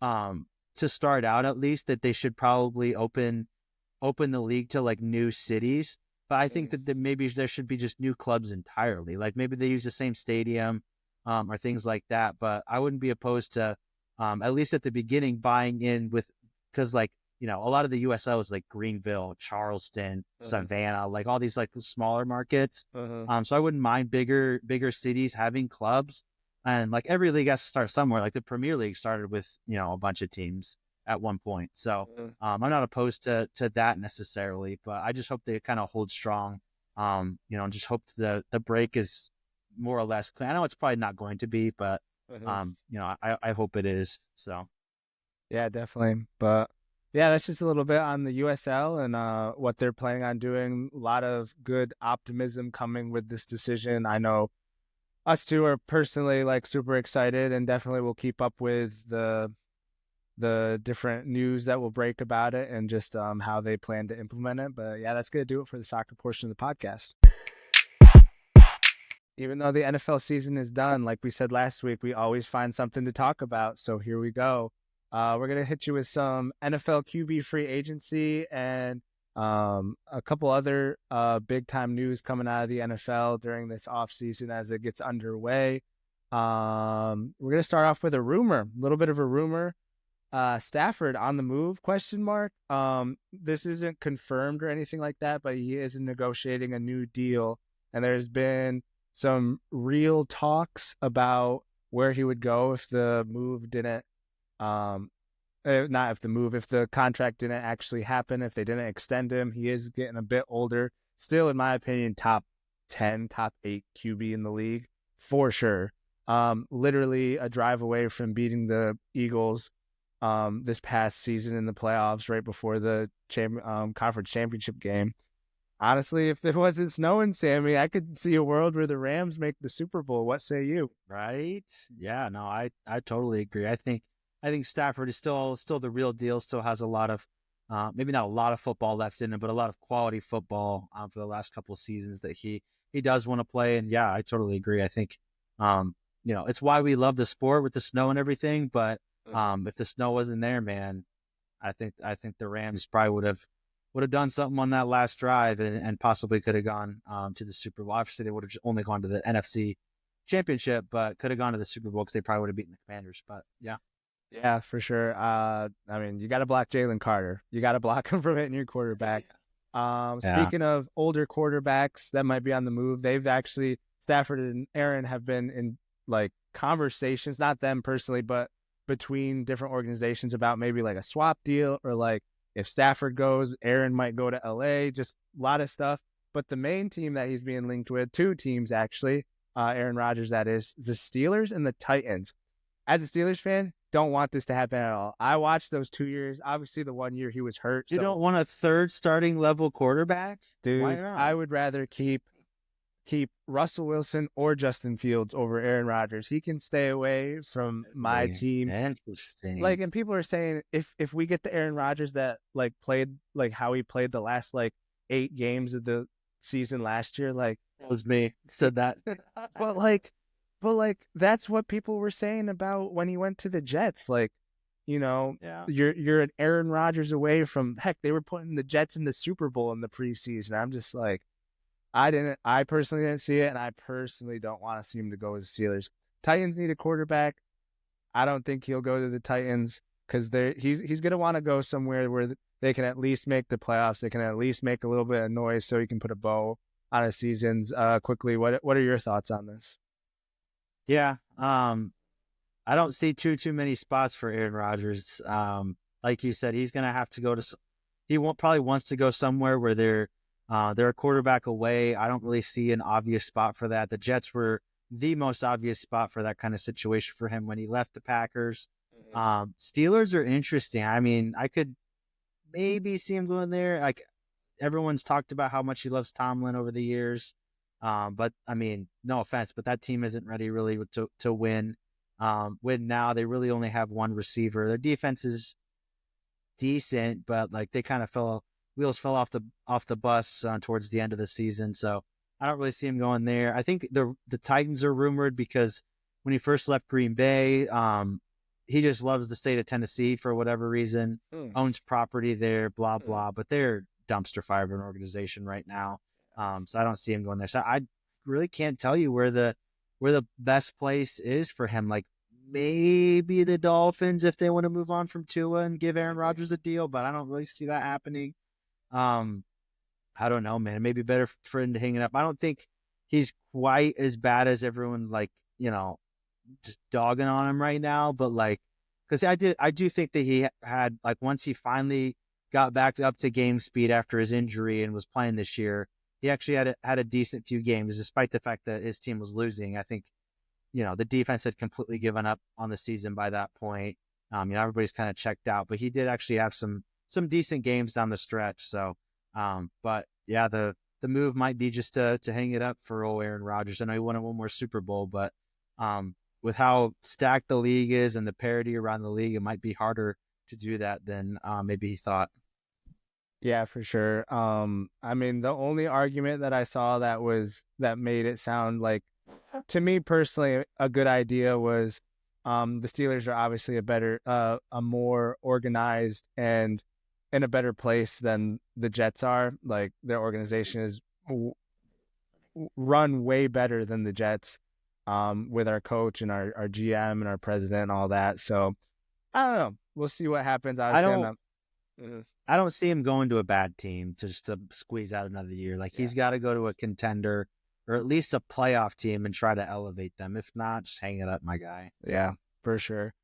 to start out, at least, that they should probably open the league to like new cities. But I think that maybe there should be just new clubs entirely. Like maybe they use the same stadium or things like that. But I wouldn't be opposed to, at least at the beginning, buying in with, because like, a lot of the USL is like Greenville, Charleston, Savannah, like all these like smaller markets. So I wouldn't mind bigger cities having clubs. And like every league has to start somewhere. Like the Premier League started with, a bunch of teams at one point. So I'm not opposed to that necessarily, but I just hope they kind of hold strong. And just hope the break is more or less clean. I know it's probably not going to be, but I hope it is. So yeah, definitely. But yeah, that's just a little bit on the USL and what they're planning on doing. A lot of good optimism coming with this decision. I know us two are personally like super excited, and definitely will keep up with the different news that will break about it and just how they plan to implement it. But yeah, that's going to do it for the soccer portion of the podcast. Even though the NFL season is done, like we said last week, we always find something to talk about. So here we go. We're going to hit you with some NFL QB free agency and a couple other big-time news coming out of the NFL during this offseason as it gets underway. We're going to start off with a little bit of a rumor. Stafford on the move, ? This isn't confirmed or anything like that, but he is negotiating a new deal. And there's been some real talks about where he would go if the move didn't if the contract didn't actually happen, if they didn't extend him. He is getting a bit older. Still, in my opinion, top 10, top 8 QB in the league, for sure. Literally a drive away from beating the Eagles this past season in the playoffs right before the conference championship game. Honestly, if it wasn't snowing, Sammy, I could see a world where the Rams make the Super Bowl. What say you? Right? Yeah, no, I totally agree. I think Stafford is still the real deal. Still has a lot of, maybe not a lot of football left in him, but a lot of quality football for the last couple of seasons that he does want to play. And yeah, I totally agree. I think, it's why we love the sport with the snow and everything. But if the snow wasn't there, man, I think the Rams probably would have done something on that last drive and possibly could have gone to the Super Bowl. Obviously, they would have only gone to the NFC Championship, but could have gone to the Super Bowl because they probably would have beaten the Commanders. But yeah. Yeah, for sure. I mean, you got to block Jalen Carter. You got to block him from hitting your quarterback. Speaking of older quarterbacks that might be on the move, Stafford and Aaron have been in like conversations, not them personally, but between different organizations about maybe like a swap deal, or like if Stafford goes, Aaron might go to LA, just a lot of stuff. But the main team that he's being linked with, 2 teams actually, Aaron Rodgers, that is, the Steelers and the Titans. As a Steelers fan, don't want this to happen at all. I watched those 2 years. Obviously, the 1 year he was hurt. You don't want a third starting level quarterback? Dude, why not? I would rather keep Russell Wilson or Justin Fields over Aaron Rodgers. He can stay away from my team. Interesting. Like, and people are saying if we get the Aaron Rodgers that like played like how he played the last like 8 games of the season last year, like that was me said that. but that's what people were saying about when he went to the Jets. Like, Yeah. you're an Aaron Rodgers away from, heck, they were putting the Jets in the Super Bowl in the preseason. I'm just like, I personally didn't see it, and I personally don't want to see him to go to the Steelers. Titans need a quarterback. I don't think he'll go to the Titans because he's going to want to go somewhere where they can at least make the playoffs. They can at least make a little bit of noise so he can put a bow on his seasons quickly. What are your thoughts on this? Yeah, I don't see too many spots for Aaron Rodgers. Like you said, he's going to have to go to – probably wants to go somewhere where they're a quarterback away. I don't really see an obvious spot for that. The Jets were the most obvious spot for that kind of situation for him when he left the Packers. Steelers are interesting. I mean, I could maybe see him going there. Like, everyone's talked about how much he loves Tomlin over the years. But I mean, no offense, but that team isn't ready really to win. Win now. They really only have one receiver. Their defense is decent, but like they kind of wheels fell off the bus towards the end of the season. So I don't really see him going there. I think the Titans are rumored because when he first left Green Bay, he just loves the state of Tennessee for whatever reason, owns property there, blah, blah, but they're dumpster fire of an organization right now. So I don't see him going there. So I really can't tell you where the best place is for him. Like maybe the Dolphins if they want to move on from Tua and give Aaron Rodgers a deal, but I don't really see that happening. I don't know, man. Maybe better for him to hang it up. I don't think he's quite as bad as everyone like, just dogging on him right now. But like, because I do think that he had like once he finally got back up to game speed after his injury and was playing this year, he actually had a decent few games, despite the fact that his team was losing. I think, the defense had completely given up on the season by that point. Everybody's kind of checked out, but he did actually have some decent games down the stretch. So, but yeah, the move might be just to hang it up for old Aaron Rodgers. I know he won one more Super Bowl, but with how stacked the league is and the parity around the league, it might be harder to do that than maybe he thought. Yeah, for sure. I mean, the only argument that I saw that made it sound like, to me personally, a good idea was the Steelers are obviously a more organized and in a better place than the Jets are. Like their organization is run way better than the Jets, with our coach and our GM and our president and all that. So I don't know. We'll see what happens. I don't see him going to a bad team just to squeeze out another year. Like he's got to go to a contender or at least a playoff team and try to elevate them. If not, just hang it up, my guy. Yeah, for sure.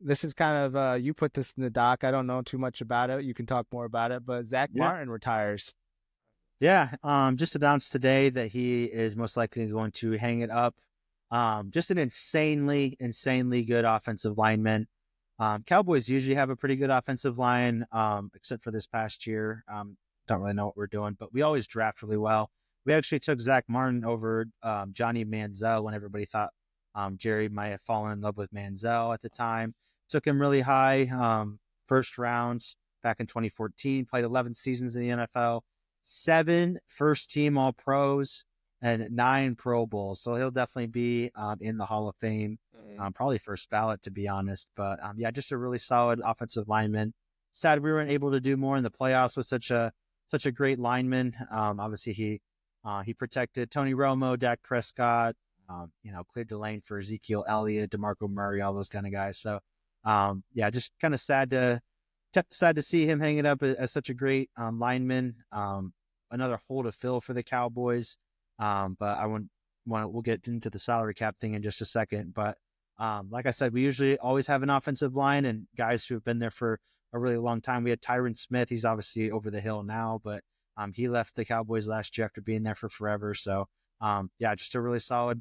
This is kind of you put this in the doc. I don't know too much about it. You can talk more about it, but Zach Martin retires. Yeah, just announced today that he is most likely going to hang it up. Just an insanely good offensive lineman. Cowboys usually have a pretty good offensive line, except for this past year. Don't really know what we're doing, but we always draft really well. We actually took Zach Martin over Johnny Manziel when everybody thought Jerry might have fallen in love with Manziel at the time. Took him really high, first rounds back in 2014, played 11 seasons in the NFL, 7 first-team All-Pros, and 9 Pro Bowls. So he'll definitely be in the Hall of Fame, probably first ballot, to be honest. But yeah, just a really solid offensive lineman. Sad we weren't able to do more in the playoffs with such a great lineman. Obviously, he protected Tony Romo, Dak Prescott, cleared the lane for Ezekiel Elliott, DeMarco Murray, all those kind of guys. So yeah, just kind of sad to see him hanging up as such a great lineman. Another hole to fill for the Cowboys. But we'll get into the salary cap thing in just a second. But like I said, we usually always have an offensive line and guys who have been there for a really long time. We had Tyron Smith. He's obviously over the hill now, but he left the Cowboys last year after being there for forever. So yeah, just a really solid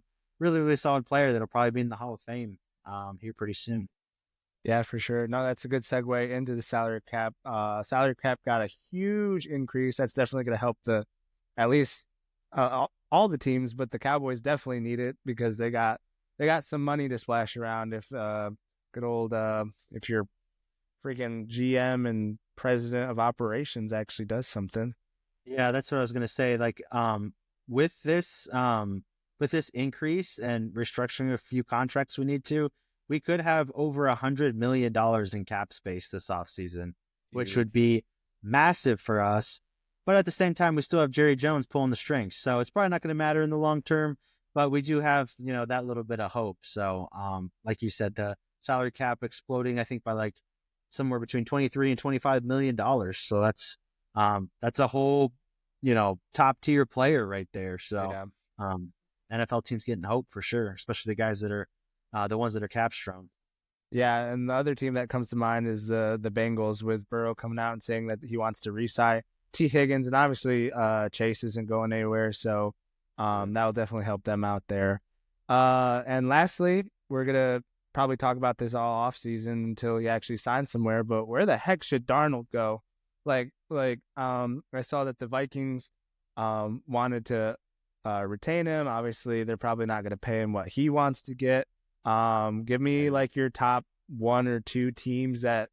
player that'll probably be in the Hall of Fame here pretty soon. Yeah, for sure. No, that's a good segue into the salary cap. Salary cap got a huge increase. That's definitely going to help at least all the teams, but the Cowboys definitely need it because they got some money to splash around. If if your freaking GM and president of operations actually does something. Yeah, that's what I was going to say. Like with this increase and restructuring a few contracts we could have over $100 million in cap space this offseason, which would be massive for us. But at the same time, we still have Jerry Jones pulling the strings. So it's probably not going to matter in the long term, but we do have, that little bit of hope. So like you said, the salary cap exploding, I think by like somewhere between 23 and $25 million. So that's a whole, top tier player right there. So NFL teams getting hope for sure, especially the guys that are the ones that are cap strong. Yeah, and the other team that comes to mind is the Bengals with Burrow coming out and saying that he wants to re-sign T. Higgins, and obviously Chase isn't going anywhere, so that'll definitely help them out there. And lastly, we're gonna probably talk about this all offseason until he actually signs somewhere. But where the heck should Darnold go? I saw that the Vikings wanted to retain him. Obviously, they're probably not going to pay him what he wants to get. Give me like your top 1 or 2 teams that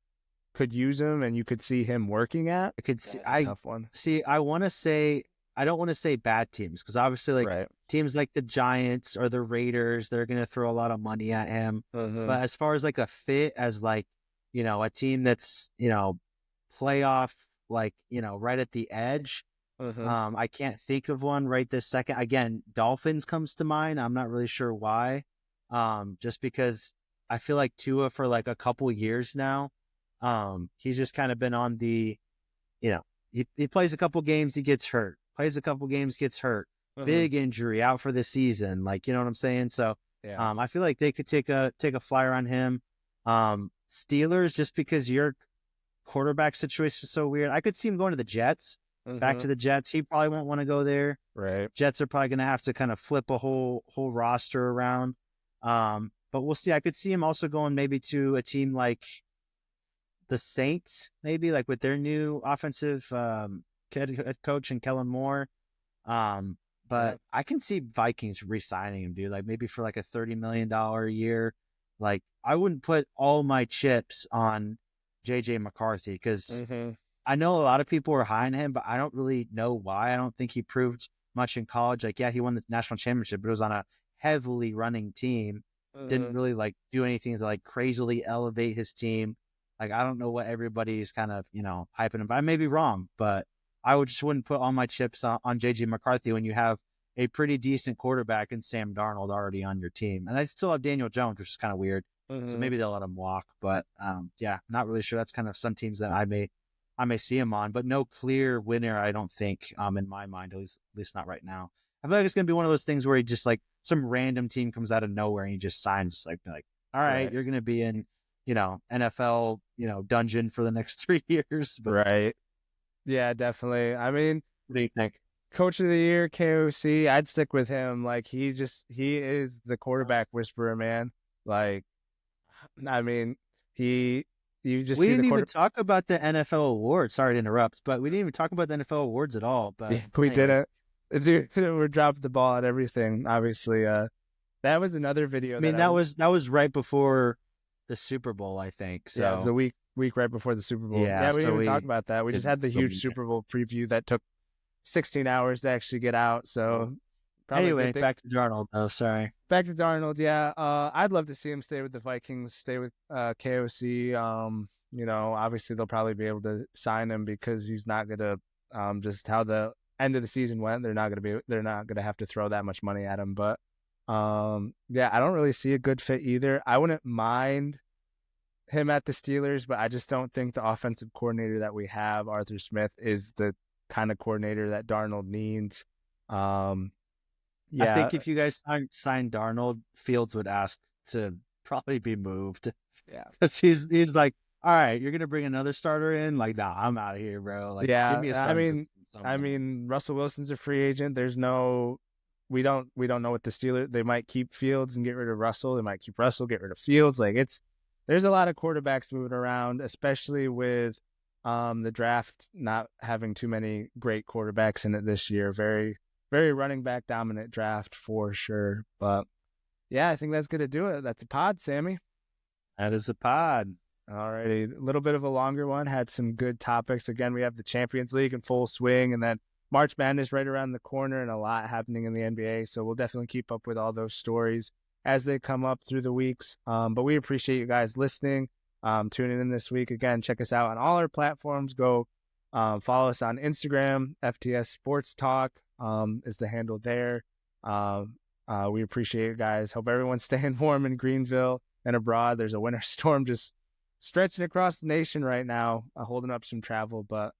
could use him and you could see him working at. I could see a tough one. See, I want to say I don't want to say bad teams, because obviously like Right. teams like the Giants or the Raiders, they're going to throw a lot of money at him. But as far as like a fit as like, a team that's, playoff, like, right at the edge, I can't think of one right this second. Again, Dolphins comes to mind. I'm not really sure why. Just because I feel like Tua for like a couple years now, he's just kind of been on the, he plays a couple games, he gets hurt. Plays a couple games, gets hurt. Big injury, out for the season. Like, you know what I'm saying? So, Yeah. I feel like they could take a flyer on him. Steelers, just because your quarterback situation is so weird. I could see him going to the Jets. Back to the Jets. He probably won't want to go there. Right. Jets are probably going to have to kind of flip a whole roster around. But we'll see. I could see him also going maybe to a team like the Saints, maybe like with their new offensive head coach and Kellen Moore. But I can see Vikings re-signing him, dude. Like maybe for like a $30 million a year. Like I wouldn't put all my chips on JJ McCarthy, because I know a lot of people are high on him, but I don't really know why. I don't think he proved much in college. Like, yeah, he won the national championship, but it was on a heavily running team. Didn't really like do anything to like crazily elevate his team. Like, I don't know what everybody's kind of, hyping him. But I may be wrong, but I wouldn't put all my chips on JJ McCarthy when you have a pretty decent quarterback and Sam Darnold already on your team. And I still have Daniel Jones, which is kind of weird. So maybe they'll let him walk. But yeah, not really sure. That's kind of some teams that I may see him on, but no clear winner, I don't think, in my mind, at least not right now. I feel like it's going to be one of those things where he just like some random team comes out of nowhere and he just signs like, all right, you're going to be in, NFL, dungeon for the next 3 years. But Right. Yeah, definitely. I mean, what do you think? Coach of the Year, KOC, I'd stick with him. Like he is the quarterback whisperer, man. Like, I mean, you just We see the didn't even quarter. talk about the NFL awards. Sorry to interrupt, but we didn't even talk about the NFL awards at all. But Yeah, we anyways. didn't. We're dropping the ball at everything. Obviously, that was another video. I mean, that was right before the Super Bowl, I think. So yeah, it was the week right before the Super Bowl. Yeah, We didn't so even talk about that. We just had the huge didn't- Super Bowl preview that took 16 hours to actually get out. So probably a Anyway, good thing. back to Darnold though. Sorry. Back to Darnold, yeah. I'd love to see him stay with the Vikings, stay with KOC. Obviously they'll probably be able to sign him because he's not gonna just how the end of the season went. They're not gonna have to throw that much money at him. But yeah, I don't really see a good fit either. I wouldn't mind him at the Steelers, but I just don't think the offensive coordinator that we have, Arthur Smith, is the kind of coordinator that Darnold needs. Yeah, I think if you guys signed Darnold, Fields would ask to probably be moved. Yeah, because he's like, all right, you're gonna bring another starter in. Like, nah, I'm out of here, bro. Like, yeah. give me a starter. I mean, Russell Wilson's a free agent. We don't know what the Steelers. They might keep Fields and get rid of Russell. They might keep Russell, get rid of Fields. Like there's a lot of quarterbacks moving around, especially with the draft not having too many great quarterbacks in it this year. Very, very running back dominant draft for sure. But yeah, I think that's going to do it. That's a pod, Sammy. That is a pod. Alrighty. A little bit of a longer one. Had some good topics. Again, we have the Champions League in full swing, and then March Madness right around the corner, and a lot happening in the NBA. So we'll definitely keep up with all those stories as they come up through the weeks. But we appreciate you guys listening, tuning in this week. Again, check us out on all our platforms. Go follow us on Instagram. FTS Sports Talk is the handle there. We appreciate you guys. Hope everyone's staying warm in Greenville and abroad. There's a winter storm just stretching across the nation right now, holding up some travel. But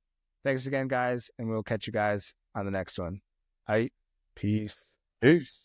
thanks again, guys, and we'll catch you guys on the next one. All right, peace. Peace.